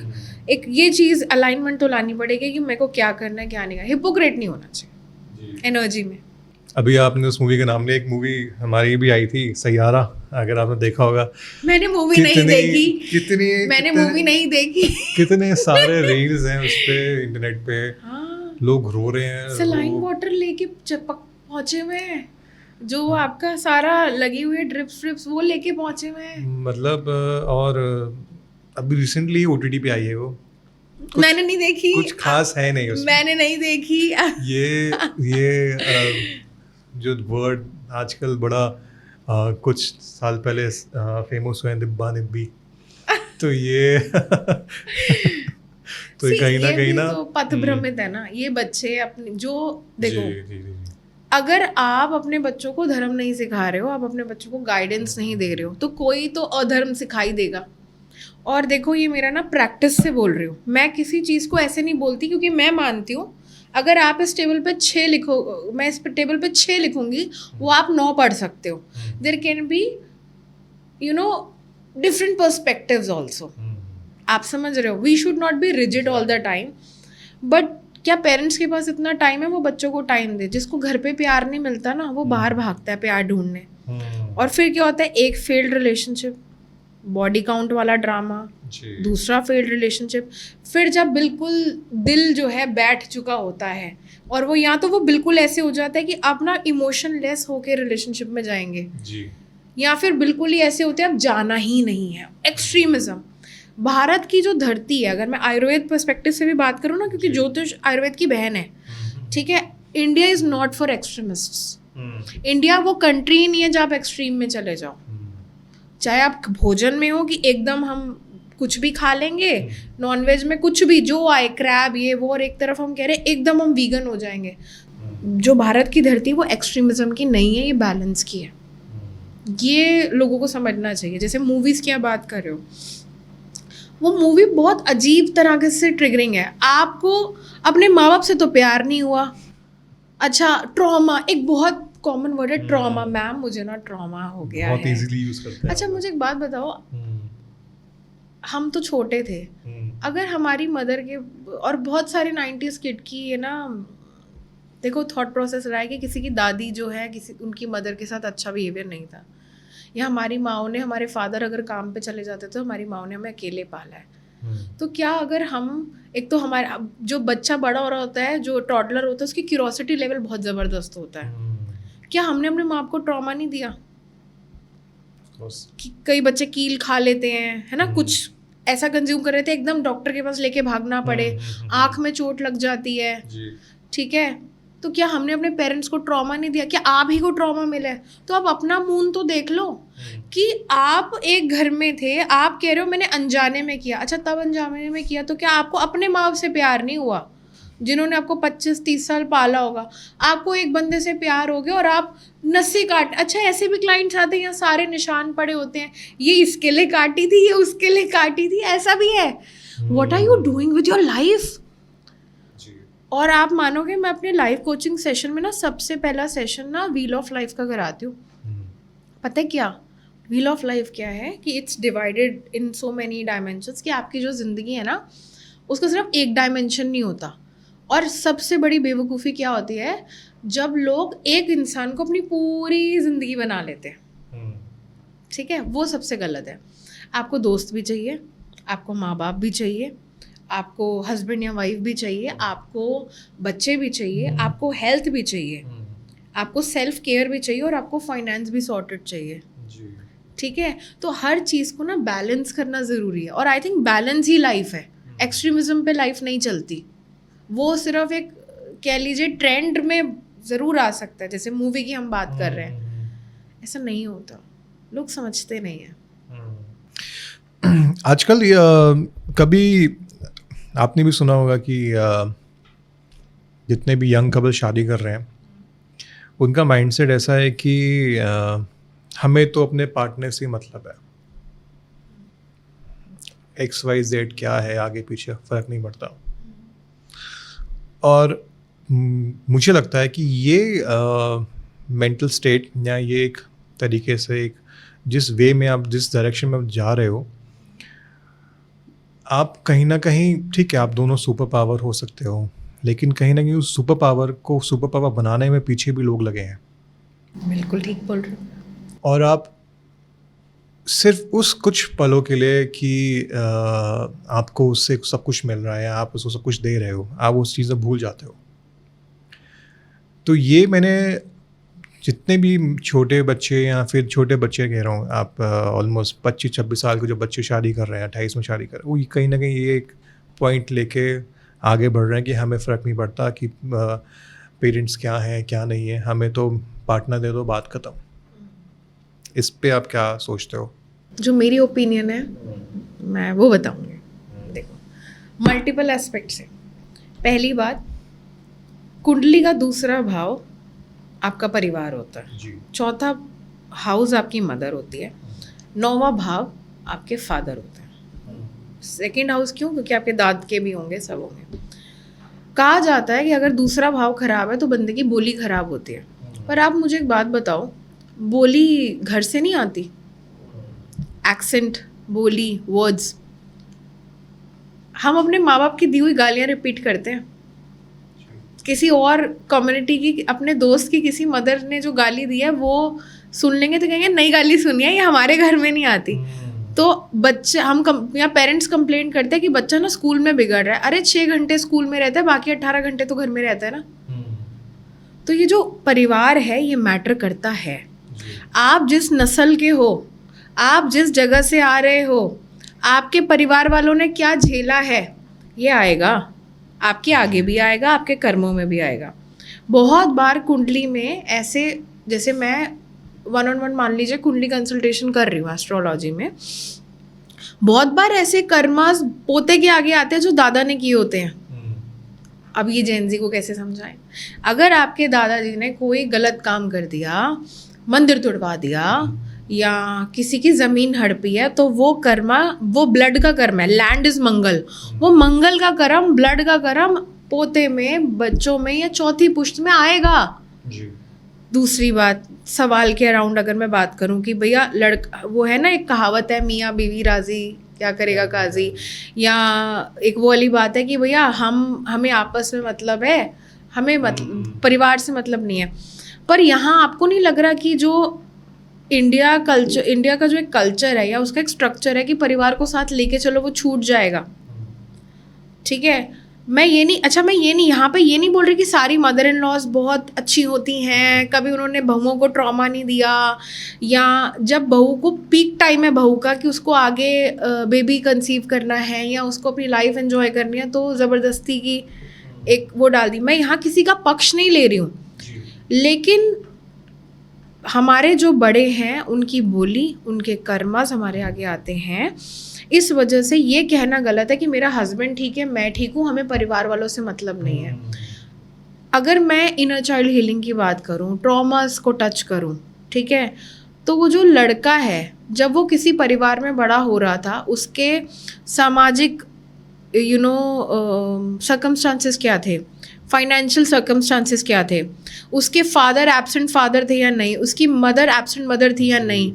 एक ये चीज़ अलाइनमेंट तो लानी पड़ेगी कि मेरे को क्या करना है क्या नहीं करना। हिपोक्रेट नहीं होना चाहिए एनर्जी में। अभी आपने उस मूवी का नाम लिया, एक मूवी हमारी भी आई थी सैयारा, अगर आपने देखा होगा। मैंने मूवी नहीं देखी, मैंने मूवी नहीं देखी। कितने सारे रील्स हैं उस पे, इंटरनेट पे, लोग रो रहे हैं। सलाइन वाटर लेके पहुंचे हुए हैं, जो आपका सारा लगी हुई ड्रिप्स वो लेके पहुंचे हुए हैं। मतलब और अभी रिसेंटली OTT पे आई है वो, मैंने नहीं देखी, कुछ खास है नहीं उसमें। मैंने नहीं देखी। ये जो वर्ड आजकल बड़ा कुछ साल पहले फेमस हुए हैं, दिब्बा निब्बी, तो ये तो See, कहीं ना ये कहीं भी ना तो पथभ्रमित है ना ये बच्चे अपने, जो देखो जी, जी, जी, जी। अगर आप अपने बच्चों को धर्म नहीं सिखा रहे हो, आप अपने बच्चों को गाइडेंस नहीं दे रहे हो, तो कोई तो अधर्म सिखाई देगा। और देखो ये मेरा ना प्रैक्टिस से बोल रही हूँ, मैं किसी चीज़ को ऐसे नहीं बोलती, क्योंकि मैं मानती हूँ अगर आप इस टेबल पे 6 लिखो, मैं इस टेबल पे 6 लिखूंगी, वो आप 9 पढ़ सकते हो। There can be different perspectives also. आप समझ रहे हो, we should not be rigid all the time, but क्या पेरेंट्स के पास इतना टाइम है वो बच्चों को टाइम दे? जिसको घर पे प्यार नहीं मिलता ना, वो बाहर भागता है प्यार ढूंढने, और फिर क्या होता है, एक फेल्ड रिलेशनशिप, बॉडी काउंट वाला ड्रामा, दूसरा फेल्ड रिलेशनशिप, फिर जब बिल्कुल दिल जो है बैठ चुका होता है, और वो या तो वो बिल्कुल ऐसे हो जाता है कि आप ना इमोशनलेस होके रिलेशनशिप में जाएंगे जी। या फिर बिल्कुल ही ऐसे होते हैं अब जाना ही नहीं है, एक्सट्रीमिज्म। भारत की जो धरती है, अगर मैं आयुर्वेद पर्सपेक्टिव से भी बात करूँ ना, क्योंकि ज्योतिष आयुर्वेद की बहन है, ठीक है, India is not for extremists. India वो कंट्री ही नहीं है जहाँ आप एक्सट्रीम में चले जाओ, चाहे आप भोजन में हो कि एकदम हम कुछ भी खा लेंगे, नॉनवेज में कुछ भी जो आए, क्रैब ये वो, और एक तरफ हम कह रहे हैं एकदम हम वीगन हो जाएंगे। जो भारत की धरती वो एक्सट्रीमिज्म की नहीं है, ये बैलेंस की है। ये लोगों को समझना चाहिए। जैसे मूवीज़ की आप बात कर रहे हो, वो मूवी बहुत अजीब तरह से ट्रिगरिंग है। आपको अपने माँ बाप से तो प्यार नहीं हुआ, अच्छा ट्रॉमा, एक बहुत कॉमन वर्ड है ट्रॉमा। मैम मुझे ना ट्रॉमा हो गया बहुत है। इजीली यूज करते हैं। अच्छा मुझे एक बात बताओ, हम तो छोटे थे, अगर हमारी मदर के, और बहुत सारे 90s किड की ये ना देखो थॉट प्रोसेस रहा है कि किसी की दादी जो है किसी उनकी मदर के साथ अच्छा बिहेवियर नहीं था, या हमारी माँओं ने, हमारे फादर अगर काम पे चले जाते तो हमारी माँओं ने हमें अकेले पाला है। तो क्या अगर हम, एक तो हमारा जो बच्चा बड़ा हो रहा होता है, जो टॉडलर होता है, उसकी क्यूरोसिटी लेवल बहुत ज़बरदस्त होता है, क्या हमने अपने माँ बाप को ट्रॉमा नहीं दिया? कि कई बच्चे कील खा लेते हैं, है ना, कुछ ऐसा कंज्यूम कर रहे थे, एकदम डॉक्टर के पास लेके भागना पड़े, आँख में चोट लग जाती है, ठीक है, तो क्या हमने अपने पेरेंट्स को ट्रॉमा नहीं दिया? क्या आप ही को ट्रॉमा मिला है? तो आप अपना मून तो देख लो कि आप एक घर में थे, आप कह रहे हो मैंने अनजाने में किया। अच्छा तब अनजाने में किया तो क्या आपको अपने माँ बाप से प्यार नहीं हुआ, जिन्होंने आपको 25-30 साल पाला होगा? आपको एक बंदे से प्यार हो गया और आप नसें काट, अच्छा ऐसे भी क्लाइंट्स आते हैं यहाँ सारे निशान पड़े होते हैं, ये इसके लिए काटी थी, ये उसके लिए काटी थी, ऐसा भी है। What are you doing with your life? और आप मानोगे, मैं अपने लाइफ कोचिंग सेशन में ना सबसे पहला सेशन ना व्हील ऑफ लाइफ का कराती हूँ। पता है क्या व्हील ऑफ लाइफ क्या है? कि it's divided in so many dimensions, कि आपकी जो ज़िंदगी है ना उसका सिर्फ एक डायमेंशन नहीं होता। और सबसे बड़ी बेवकूफ़ी क्या होती है, जब लोग एक इंसान को अपनी पूरी ज़िंदगी बना लेते हैं, ठीक है, वो सबसे गलत है। आपको दोस्त भी चाहिए, आपको माँ बाप भी चाहिए, आपको हस्बैंड या वाइफ भी चाहिए, आपको बच्चे भी चाहिए, आपको हेल्थ भी चाहिए, आपको सेल्फ केयर भी चाहिए, और आपको फाइनेंस भी सॉर्टेड चाहिए, ठीक है। तो हर चीज़ को ना बैलेंस करना ज़रूरी है, और I think balance he life है। एक्सट्रीमिज्म पे लाइफ नहीं चलती, वो सिर्फ एक कह लीजिए ट्रेंड में ज़रूर आ सकता है, जैसे मूवी की हम बात कर रहे हैं, ऐसा नहीं होता, लोग समझते नहीं हैं। आजकल कभी आपने भी सुना होगा कि जितने भी यंग कपल शादी कर रहे हैं उनका माइंडसेट ऐसा है कि हमें तो अपने पार्टनर से मतलब है, XYZ क्या है आगे पीछे फ़र्क नहीं पड़ता। और मुझे लगता है कि ये मेंटल स्टेट या ये एक तरीके से एक जिस वे में आप, जिस डायरेक्शन में आप जा रहे हो, आप कहीं ना कहीं, ठीक है, आप दोनों सुपर पावर हो सकते हो, लेकिन कहीं ना कहीं उस सुपर पावर को सुपर पावर बनाने में पीछे भी लोग लगे हैं। बिल्कुल ठीक बोल रहे हो। और आप सिर्फ उस कुछ पलों के लिए कि आपको उससे सब कुछ मिल रहा है, आप उसको सब कुछ दे रहे हो, आप उस चीज़ को भूल जाते हो। तो ये मैंने जितने भी छोटे बच्चे या फिर छोटे बच्चे कह रहा हूँ, आप ऑलमोस्ट 25-26 साल के जो बच्चे शादी कर रहे हैं, 28 में शादी कर रहे हैं, वो कहीं ना कहीं ये एक पॉइंट लेके आगे बढ़ रहे हैं कि हमें फ़र्क नहीं पड़ता कि पेरेंट्स क्या हैं क्या नहीं है, हमें तो पार्टनर दे दो, बात ख़त्म। इस पे आप क्या सोचते हो? जो मेरी ओपिनियन है मैं वो बताऊंगी। देखो, मल्टीपल एस्पेक्ट्स है। पहली बात, कुंडली का दूसरा भाव आपका परिवार होता है, जी। चौथा हाउस आपकी मदर होती है, 9वां भाव आपके फादर होते हैं। सेकंड हाउस क्यों? क्योंकि आपके दाद के भी होंगे, सब होंगे। कहा जाता है कि अगर दूसरा भाव खराब है तो बंदे की बोली खराब होती है। पर आप मुझे एक बात बताओ, बोली घर से नहीं आती? एक्सेंट, बोली, वर्ड्स, हम अपने माँ बाप की दी हुई गालियाँ रिपीट करते हैं। किसी और कम्युनिटी की, अपने दोस्त की किसी मदर ने जो गाली दी है वो सुन लेंगे तो कहेंगे नई गाली सुनी है, ये हमारे घर में नहीं आती। तो बच्चे या पेरेंट्स कंप्लेंट करते हैं कि बच्चा ना स्कूल में बिगड़ रहा है। अरे 6 घंटे स्कूल में रहता है, बाकी 18 घंटे तो घर में रहता है ना। तो ये जो परिवार है ये मैटर करता है। आप जिस नस्ल के हो, आप जिस जगह से आ रहे हो, आपके परिवार वालों ने क्या झेला है, ये आएगा, आपके आगे भी आएगा, आपके कर्मों में भी आएगा। बहुत बार कुंडली में ऐसे, जैसे मैं 1-on-1 मान लीजिए कुंडली कंसल्टेशन कर रही हूँ एस्ट्रोलॉजी में, बहुत बार ऐसे कर्मास पोते के आगे आते हैं जो दादा ने किए होते हैं। अब ये जेनजी को कैसे समझाएं? अगर आपके दादाजी ने कोई गलत काम कर दिया, मंदिर तोड़वा दिया या किसी की ज़मीन हड़पी है, तो वो कर्मा, वो ब्लड का कर्म है। लैंड इज़ मंगल, वो मंगल का कर्म, ब्लड का कर्म पोते में, बच्चों में या चौथी पुश्त में आएगा। जी। दूसरी बात, सवाल के अराउंड अगर मैं बात करूं कि भैया लड़का, वो है ना एक कहावत है, मियाँ बीवी राजी क्या करेगा काजी, या एक वो वाली बात है कि भैया हमें आपस में मतलब है, हमें मतलब परिवार से मतलब नहीं है। पर यहाँ आपको नहीं लग रहा कि जो इंडिया का जो एक कल्चर है या उसका एक स्ट्रक्चर है कि परिवार को साथ लेके चलो, वो छूट जाएगा? ठीक है, मैं ये नहीं यहाँ पे ये नहीं बोल रही कि सारी मदर इन लॉज बहुत अच्छी होती हैं, कभी उन्होंने बहुओं को ट्रॉमा नहीं दिया, या जब बहू को पीक टाइम है बहू का कि उसको आगे बेबी कंसीव करना है या उसको अपनी लाइफ एंजॉय करनी है, तो ज़बरदस्ती की एक वो डाल दी। मैं यहाँ किसी का पक्ष नहीं ले रही हूँ, लेकिन हमारे जो बड़े हैं उनकी बोली, उनके कर्मास हमारे आगे आते हैं। इस वजह से ये कहना गलत है कि मेरा हस्बैंड ठीक है, मैं ठीक हूँ, हमें परिवार वालों से मतलब नहीं है। अगर मैं इनर चाइल्ड हीलिंग की बात करूँ, ट्रॉमास को टच करूँ, ठीक है, तो वो जो लड़का है जब वो किसी परिवार में बड़ा हो रहा था, उसके सामाजिक सर्कमस्टांसेस क्या थे, फाइनेंशियल सर्कमस्टांसेस क्या थे, उसके फादर एब्सेंट फादर थे या नहीं, उसकी मदर एब्सेंट मदर थी या नहीं।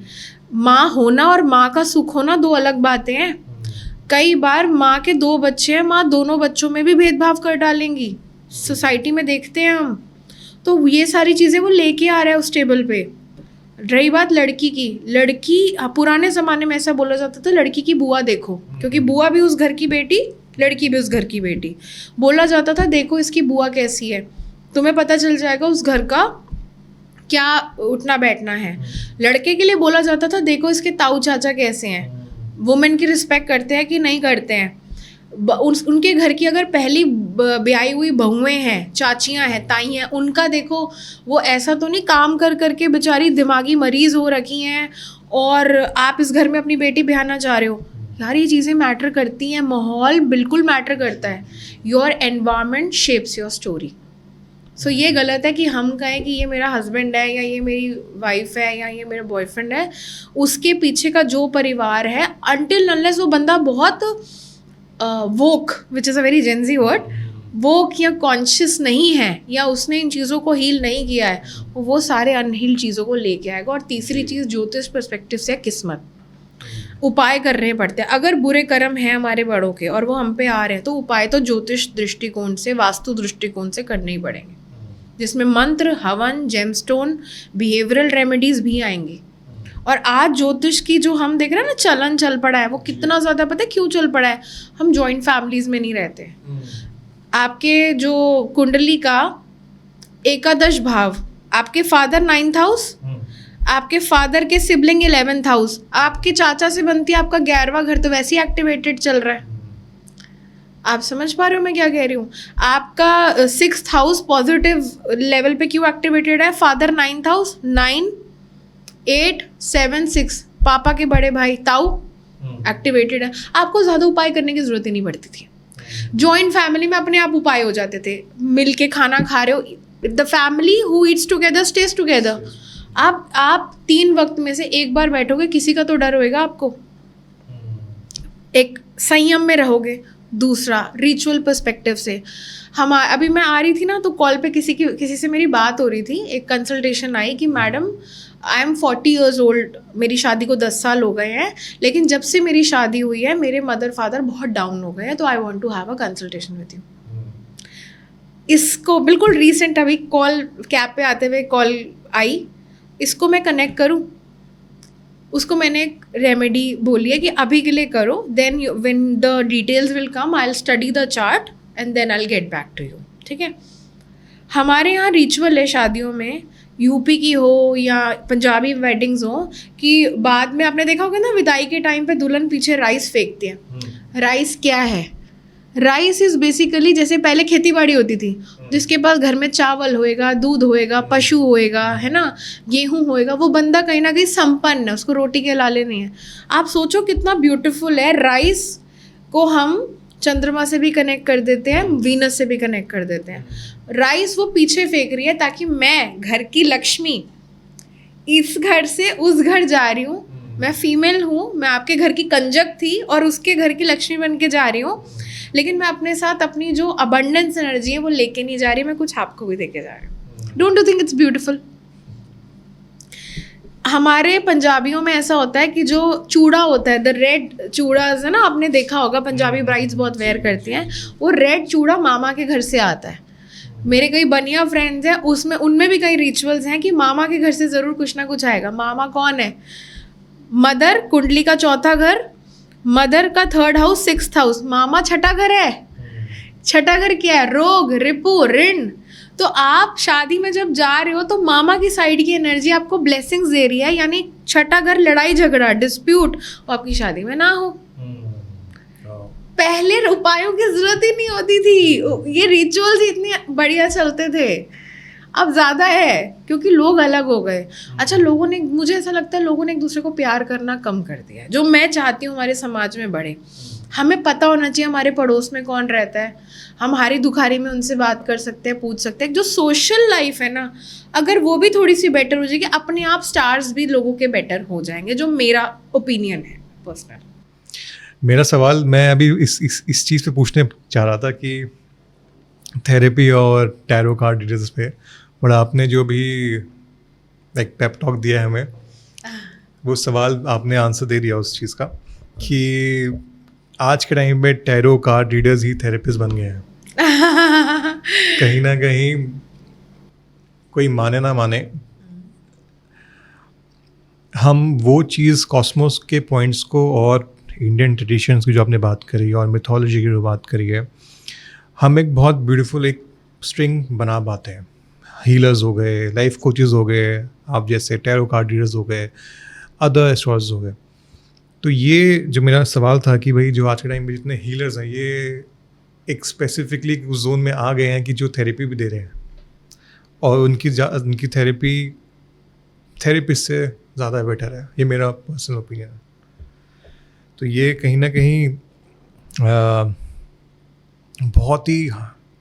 माँ होना और माँ का सुख होना दो अलग बातें हैं। कई बार माँ के 2 बच्चे हैं, माँ दोनों बच्चों में भी भेदभाव कर डालेंगी, सोसाइटी में देखते हैं हम। तो ये सारी चीज़ें वो लेके आ रहा है उस टेबल पे। रही बात लड़की की, लड़की पुराने ज़माने में ऐसा बोला जाता था, लड़की की बुआ देखो, क्योंकि बुआ भी उस घर की बेटी, लड़की भी उस घर की बेटी। बोला जाता था देखो इसकी बुआ कैसी है, तुम्हें पता चल जाएगा उस घर का क्या उठना बैठना है। लड़के के लिए बोला जाता था देखो इसके ताऊ चाचा कैसे हैं, वुमेन की रिस्पेक्ट करते हैं कि नहीं करते हैं। उनके घर की अगर पहली ब्याई हुई बहुएं हैं, चाचियां हैं, ताई हैं, उनका देखो वो ऐसा तो नहीं काम कर करके बेचारी दिमागी मरीज हो रखी हैं और आप इस घर में अपनी बेटी ब्याहना चाह रहे हो। यार ये चीज़ें मैटर करती हैं, माहौल बिल्कुल मैटर करता है। Your environment shapes your story. So ये गलत है कि हम कहें कि ये मेरा हस्बैंड है या ये मेरी वाइफ है या ये मेरा बॉयफ्रेंड है, उसके पीछे का जो परिवार है, अनटिल अनलेस वो बंदा बहुत woke, which is a very Gen Z word, woke या कॉन्शियस नहीं है या उसने इन चीज़ों को हील नहीं किया है, वो सारे अनहील चीज़ों को लेके आएगा। और तीसरी चीज़ ज्योतिष पर्सपेक्टिव से किस्मत, उपाय करने पड़ते हैं। अगर बुरे कर्म हैं हमारे बड़ों के और वो हम पे आ रहे हैं, तो उपाय तो ज्योतिष दृष्टिकोण से, वास्तु दृष्टिकोण से करने ही पड़ेंगे, जिसमें मंत्र, हवन, जेमस्टोन, बिहेवियरल रेमेडीज़ भी आएंगी। और आज ज्योतिष की जो हम देख रहे हैं ना चलन चल पड़ा है, वो कितना ज़्यादा, पता है क्यों चल पड़ा है? हम जॉइंट फैमिलीज़ में नहीं रहते। आपके जो कुंडली का 11 भाव आपके फादर 9th हाउस, आपके फादर के सिबलिंग 11th हाउस, आपके चाचा से बनती है आपका 11वां घर, तो वैसे ही एक्टिवेटेड चल रहा है। आप समझ पा रहे हो मैं क्या कह रही हूँ? आपका 6th हाउस पॉजिटिव लेवल पे क्यों एक्टिवेटेड है? फादर 9th हाउस, 9, 8, 7, 6, पापा के बड़े भाई ताऊ एक्टिवेटेड है। आपको ज़्यादा उपाय करने की ज़रूरत ही नहीं पड़ती थी। जॉइंट फैमिली में अपने आप उपाय हो जाते थे। मिल के खाना खा रहे हो, the family who eats together stage together. आप 3 वक्त में से एक बार बैठोगे, किसी का तो डर होएगा आपको। एक संयम में रहोगे, दूसरा रिचुअल पर्सपेक्टिव से। अभी मैं आ रही थी ना, तो कॉल पे किसी से मेरी बात हो रही थी, एक कंसल्टेशन आई कि madam I am 40 years old, मेरी शादी को 10 साल हो गए हैं, लेकिन जब से मेरी शादी हुई है मेरे मदर फादर बहुत डाउन हो गए हैं, तो I want to have a consultation with you. इसको बिल्कुल रीसेंट अभी कॉल कैब पे आते हुए कॉल आई, इसको मैं कनेक्ट करूं? उसको मैंने एक रेमेडी बोली है कि अभी के लिए करो, then when the details will come I will study the chart and then I will get back to you. ठीक है? हमारे यहाँ रिचुअल है शादियों में, यूपी की हो या पंजाबी वेडिंग्स हो, कि बाद में आपने देखा होगा ना, विदाई के टाइम पे दुल्हन पीछे राइस फेंकती है। राइस क्या है? राइस इज़ बेसिकली, जैसे पहले खेती बाड़ी होती थी, जिसके पास घर में चावल होएगा, दूध होएगा, पशु होएगा, है ना, गेहूं होएगा, वो बंदा कहीं ना कहीं संपन्न है, उसको रोटी के लाले नहीं है। आप सोचो कितना ब्यूटीफुल है। राइस को हम चंद्रमा से भी कनेक्ट कर देते हैं, वीनस से भी कनेक्ट कर देते हैं। राइस वो पीछे फेंक रही है ताकि मैं घर की लक्ष्मी इस घर से उस घर जा रही हूँ, मैं फीमेल हूँ, मैं आपके घर की कंजक थी और उसके घर की लक्ष्मी बन के जा रही हूँ, लेकिन मैं अपने साथ अपनी जो अबंडेंस एनर्जी है वो लेके नहीं जा रही, मैं कुछ आपको भी देके जा रही हूँ। Don't you think it's beautiful? हमारे पंजाबियों में ऐसा होता है कि जो चूड़ा होता है, द रेड चूड़ा है ना, आपने देखा होगा पंजाबी ब्राइड्स बहुत वेयर करती हैं, वो रेड चूड़ा मामा के घर से आता है। मेरे कई बनिया फ्रेंड्स हैं, उनमें भी कई रिचुअल्स हैं कि मामा के घर से ज़रूर कुछ ना कुछ आएगा। मामा कौन है? मदर, कुंडली का 4था घर, मदर का 3rd हाउस, 6th हाउस, मामा 6ठा घर है। 6ठा घर क्या है? रोग, रिपु, ऋण। तो आप शादी में जब जा रहे हो तो मामा की साइड की एनर्जी आपको ब्लेसिंग्स दे रही है, यानी 6ठा घर लड़ाई झगड़ा, डिस्प्यूट, वो आपकी शादी में ना हो। पहले उपायों की जरूरत ही नहीं होती थी, ये रिचुअल्स इतने बढ़िया चलते थे। अब ज़्यादा है क्योंकि लोग अलग हो गए। अच्छा, लोगों ने, मुझे ऐसा लगता है लोगों ने एक दूसरे को प्यार करना कम कर दिया है, जो मैं चाहती हूँ हमारे समाज में बढ़े। हमें पता होना चाहिए हमारे पड़ोस में कौन रहता है, हम हारी दुखारी में उनसे बात कर सकते हैं, पूछ सकते हैं। जो सोशल लाइफ है ना, अगर वो भी थोड़ी सी बेटर हो जाएगी, अपने आप स्टार्स भी लोगों के बेटर हो जाएंगे, जो मेरा ओपिनियन है पर्सनल। मेरा सवाल मैं अभी इस चीज़ पे पूछने चाह रहा था कि थेरेपी और टैरो कार्ड रीडर्स पे, बट आपने जो भी एक पेप टॉक दिया है हमें, वो सवाल आपने आंसर दे दिया उस चीज़ का कि आज के टाइम में टैरो कार्ड रीडर्स ही थेरेपिस्ट बन गए हैं। कहीं ना कहीं कोई माने ना माने, हम वो चीज़ कॉस्मोस के पॉइंट्स को और इंडियन ट्रेडिशंस की जो आपने बात करी और मिथोलॉजी की जो बात करी है, हम एक बहुत ब्यूटीफुल एक स्ट्रिंग बना पाते हैं। हीलर्स हो गए, लाइफ कोचेस हो गए, आप जैसे टैरो कार्ड रीडर्स हो गए, अदर एस्ट्रोलॉजर्स हो गए। तो ये जो मेरा सवाल था कि भाई जो आज के टाइम में जितने हीलर्स हैं, ये एक स्पेसिफिकली उस जोन में आ गए हैं कि जो थेरेपी भी दे रहे हैं और उनकी थेरेपी थेरेपिस्ट से ज़्यादा बेटर है। ये मेरा पर्सनल ओपिनियन है। तो ये कहीं ना कहीं बहुत ही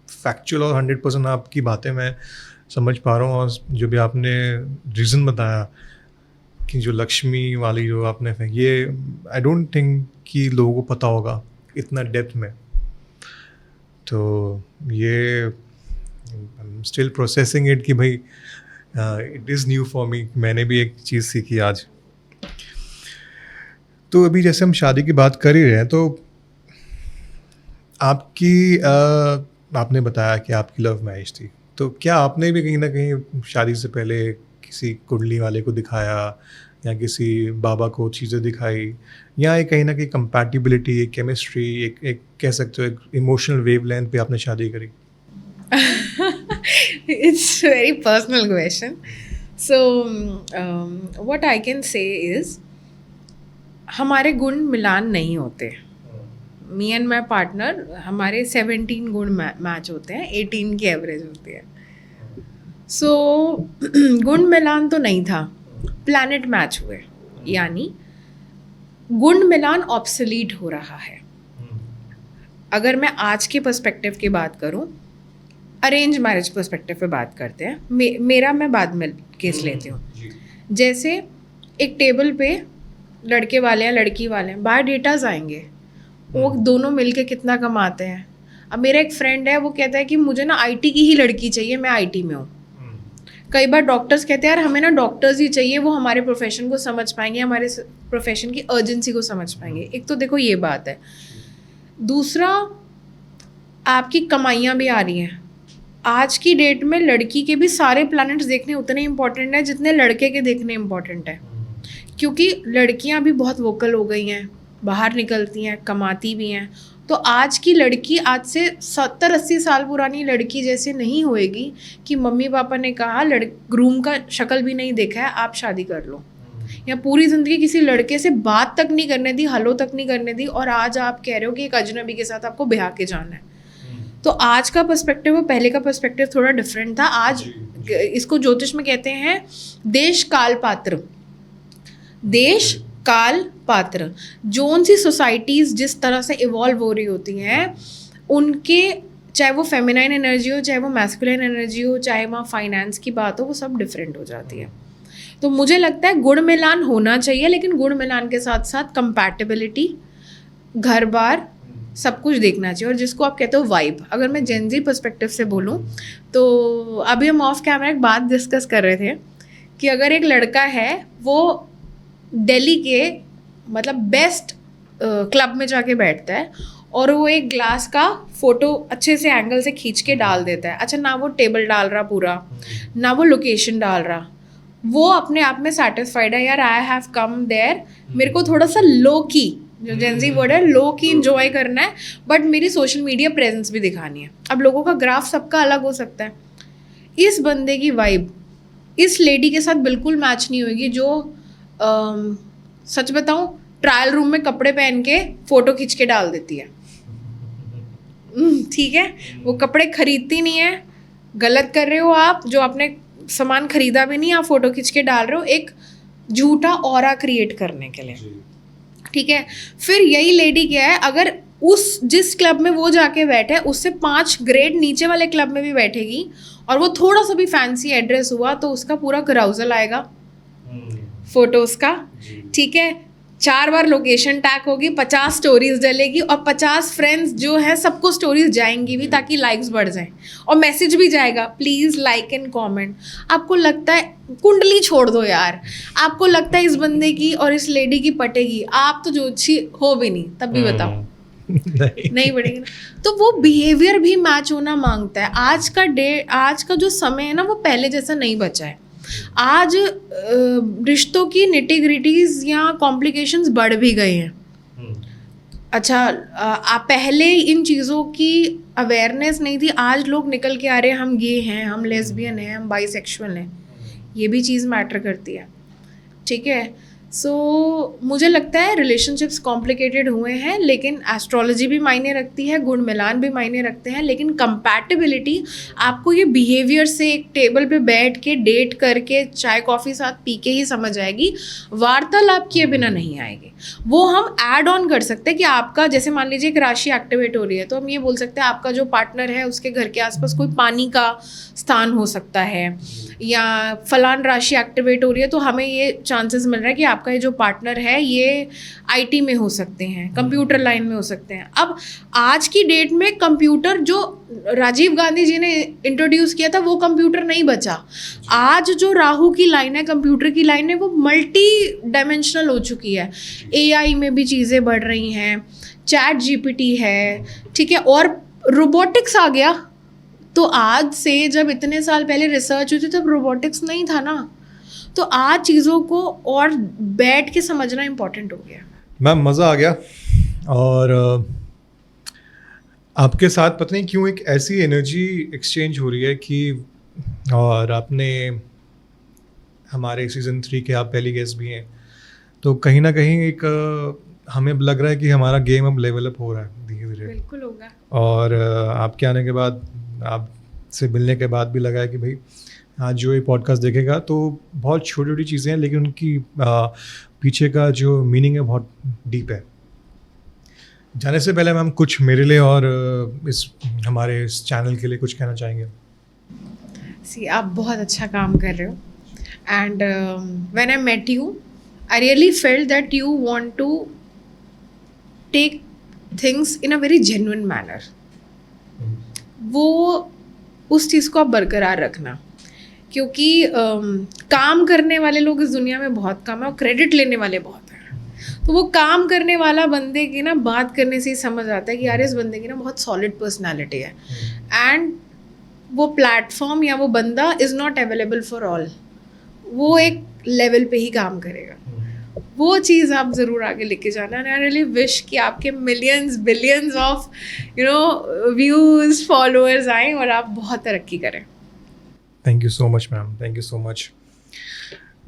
फैक्चुअल और 100% आपकी बातें मैं समझ पा रहा हूँ। और जो भी आपने रीज़न बताया कि जो लक्ष्मी वाली जो आपने, ये आई डोंट थिंक कि लोगों को पता होगा इतना डेप्थ में। तो ये I am still processing it कि भाई it is new for me. मैंने भी एक चीज़ सीखी आज। तो अभी जैसे हम शादी की बात कर ही रहे हैं, तो आपने बताया कि आपकी लव मैरिज थी, तो क्या आपने भी कहीं ना कहीं शादी से पहले किसी कुंडली वाले को दिखाया या किसी बाबा को चीज़ें दिखाई, या एक कहीं ना कहीं कंपैटिबिलिटी, एक केमिस्ट्री, एक कह सकते हो एक इमोशनल वेवलेंथ पे आपने शादी करी? It's a very personal question. So, what I can say is, हमारे गुण मिलान नहीं होते. मी एंड माई पार्टनर, हमारे 17 गुण मैच होते हैं, 18 की एवरेज होती है. सो गुण मिलान तो नहीं था, प्लैनेट मैच हुए, यानी गुण मिलान ऑब्सोलीट हो रहा है. अगर मैं आज के पर्सपेक्टिव की बात करूं, अरेंज मैरिज पर्सपेक्टिव पे बात करते हैं. मेरा मैं बाद में केस लेती हूँ. जैसे एक टेबल पे लड़के वाले हैं, लड़की वाले हैं, बायोडेटाज आएंगे, वो दोनों मिलके कितना कमाते हैं. अब मेरा एक फ्रेंड है, वो कहता है कि मुझे ना आईटी की ही लड़की चाहिए, मैं आईटी में हूँ. कई बार डॉक्टर्स कहते हैं यार हमें ना डॉक्टर्स ही चाहिए, वो हमारे प्रोफेशन को समझ पाएंगे, हमारे प्रोफेशन की अर्जेंसी को समझ पाएंगे. एक तो देखो ये बात है. दूसरा, आपकी कमाइयाँ भी आ रही हैं. आज की डेट में लड़की के भी सारे प्लैनेट्स देखने उतने इंपॉर्टेंट हैं जितने लड़के के देखने इंपॉर्टेंट है. क्योंकि लड़कियां भी बहुत वोकल हो गई हैं, बाहर निकलती हैं, कमाती भी हैं. तो आज की लड़की आज से 70-80 साल पुरानी लड़की जैसे नहीं होएगी कि मम्मी पापा ने कहा ग्रूम का शक्ल भी नहीं देखा है, आप शादी कर लो, या पूरी ज़िंदगी किसी लड़के से बात तक नहीं करने दी, हलो तक नहीं करने दी, और आज आप कह रहे हो कि एक अजनबी के साथ आपको ब्याह के जाना है. तो आज का पर्सपेक्टिव और पहले का पर्सपेक्टिव थोड़ा डिफरेंट था. आज इसको ज्योतिष में कहते हैं देश काल पात्र. देश काल पात्र, जोन सी सोसाइटीज़ जिस तरह से इवॉल्व हो रही होती हैं, उनके चाहे वो फेमिनाइन एनर्जी हो, चाहे वो मैस्कुलिन एनर्जी हो, चाहे वहाँ फाइनेंस की बात हो, वो सब डिफरेंट हो जाती है. तो मुझे लगता है गुण मिलान होना चाहिए, लेकिन गुण मिलान के साथ साथ कंपैटिबिलिटी, घर बार सब कुछ देखना चाहिए. और जिसको आप कहते हो वाइब, अगर मैं जेनजी पर्सपेक्टिव से बोलूँ तो अभी हम ऑफ कैमरा एक बात डिस्कस कर रहे थे कि अगर एक लड़का है, वो दिल्ली के मतलब बेस्ट क्लब में जाके बैठता है और वो एक ग्लास का फ़ोटो अच्छे से एंगल से खींच के डाल देता है. अच्छा, ना वो टेबल डाल रहा पूरा, ना वो लोकेशन डाल रहा, वो अपने आप में सेटिस्फाइड है, यार आई हैव कम देयर, मेरे को थोड़ा सा लो की, जो जेंजी वर्ड है, लो की इंजॉय करना है, बट मेरी सोशल मीडिया प्रेजेंस भी दिखानी है. अब लोगों का ग्राफ सबका अलग हो सकता है. इस बंदे की वाइब इस लेडी के साथ बिल्कुल मैच नहीं होगी जो सच बताऊं ट्रायल रूम में कपड़े पहन के फ़ोटो खींच के डाल देती है. ठीक है, वो कपड़े खरीदती नहीं है, गलत कर रहे हो आप. जो आपने सामान खरीदा भी नहीं, आप फ़ोटो खींच के डाल रहे हो एक झूठा ऑरा क्रिएट करने के लिए. ठीक है, फिर यही लेडी क्या है, अगर उस जिस क्लब में वो जाके बैठे उससे 5 ग्रेड नीचे वाले क्लब में भी बैठेगी और वो थोड़ा सा भी फैंसी एड्रेस हुआ तो उसका पूरा कराउजल आएगा फोटोज़ का. ठीक है, 4 बार लोकेशन टैग होगी, 50 स्टोरीज डलेगी और 50 फ्रेंड्स जो है सबको स्टोरीज जाएंगी भी ताकि लाइक्स बढ़ जाएं, और मैसेज भी जाएगा प्लीज़ लाइक एंड कमेंट. आपको लगता है कुंडली छोड़ दो यार, आपको लगता है इस बंदे की और इस लेडी की पटेगी, आप तो ज्योतिषी हो भी नहीं, तब भी बताओ नहीं पड़ेगी ना. तो वो बिहेवियर भी मैच होना मांगता है. आज का जो समय है ना, वो पहले जैसा नहीं बचा है. आज रिश्तों की निटी-ग्रिटीज़ या कॉम्प्लिकेशंस बढ़ भी गए हैं. अच्छा, पहले इन चीज़ों की अवेयरनेस नहीं थी, आज लोग निकल के आ रहे हैं हम गे हैं, हम लेस्बियन हैं, हम बाइसेक्सुअल हैं. ये भी चीज़ मैटर करती है. ठीक है, सो मुझे लगता है रिलेशनशिप्स कॉम्प्लिकेटेड हुए हैं, लेकिन एस्ट्रोलॉजी भी मायने रखती है, गुण मिलान भी मायने रखते हैं, लेकिन कंपैटिबिलिटी आपको ये बिहेवियर से एक टेबल पे बैठ के डेट करके चाय कॉफ़ी साथ पी के ही समझ आएगी, वार्तालाप किए बिना नहीं आएगी. वो हम ऐड ऑन कर सकते हैं कि आपका, जैसे मान लीजिए एक राशि एक्टिवेट हो रही है, तो हम ये बोल सकते हैं आपका जो पार्टनर है उसके घर के आसपास कोई पानी का स्थान हो सकता है, या फलान राशि एक्टिवेट हो रही है तो हमें ये चांसेस मिल रहा है कि आपका ये जो पार्टनर है ये आईटी में हो सकते हैं, कंप्यूटर लाइन में हो सकते हैं. अब आज की डेट में कंप्यूटर जो राजीव गांधी जी ने इंट्रोड्यूस किया था वो कंप्यूटर नहीं बचा. आज जो राहु की लाइन है, कंप्यूटर की लाइन है, वो मल्टी डायमेंशनल हो चुकी है. एआई में भी चीज़ें बढ़ रही हैं, चैट जीपीटी है, ठीक है, और रोबोटिक्स आ गया. तो आज से जब इतने साल पहले रिसर्च हुई थी तब रोबोटिक्स नहीं था ना. तो आज चीज़ों को और बैठ के समझना इम्पोर्टेंट हो गया. मैम मज़ा आ गया, और आपके साथ पता नहीं क्यों एक ऐसी एनर्जी एक्सचेंज हो रही है कि और आपने हमारे सीज़न 3 के आप पहली गेस्ट भी हैं, तो कहीं ना कहीं एक हमें लग रहा है कि हमारा गेम अब लेवल अप हो रहा है धीरे धीरे। बिल्कुल होगा। और आपके आने के बाद, आपसे मिलने के बाद भी लगा है कि भाई आज जो ये पॉडकास्ट देखेगा तो बहुत छोटी छोटी चीज़ें हैं, लेकिन उनकी पीछे का जो मीनिंग है बहुत डीप है। जाने से पहले मैम कुछ मेरे लिए और इस हमारे इस चैनल के लिए कुछ कहना चाहेंगे? सी, आप बहुत अच्छा काम कर रहे हो, and when I met you I really felt that you want to take things in a very genuine manner. वो उस चीज़ को आप बरकरार रखना, क्योंकि काम करने वाले लोग इस दुनिया में बहुत कम है और क्रेडिट लेने वाले बहुत हैं। तो वो काम करने वाला बंदे की ना बात करने से ही समझ आता है कि यार इस बंदे की ना बहुत सॉलिड पर्सनालिटी है, एंड वो प्लेटफॉर्म या वो बंदा is not available for all. वो एक लेवल पे ही काम करेगा। वो चीज़ आप ज़रूर आगे लेके जाना। एंड आई रियली विश कि आपके millions billions of views followers आएँ और आप बहुत तरक्की करें। Thank you so much ma'am, thank you so much.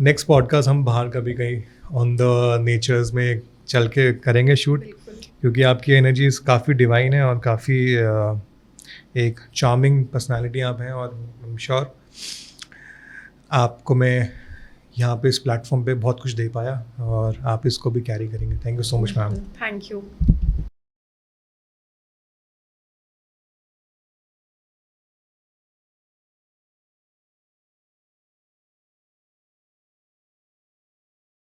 Next podcast हम बाहर कभी कहीं ऑन द नेचर्स में चल के करेंगे शूट, क्योंकि आपकी एनर्जीज काफ़ी डिवाइन है और काफ़ी एक चार्मिंग पर्सनालिटी आप हैं, और आई एम श्योर आपको मैं यहाँ पे इस प्लेटफॉर्म पे बहुत कुछ दे पाया और आप इसको भी कैरी करेंगे। Thank you so much ma'am. Thank you.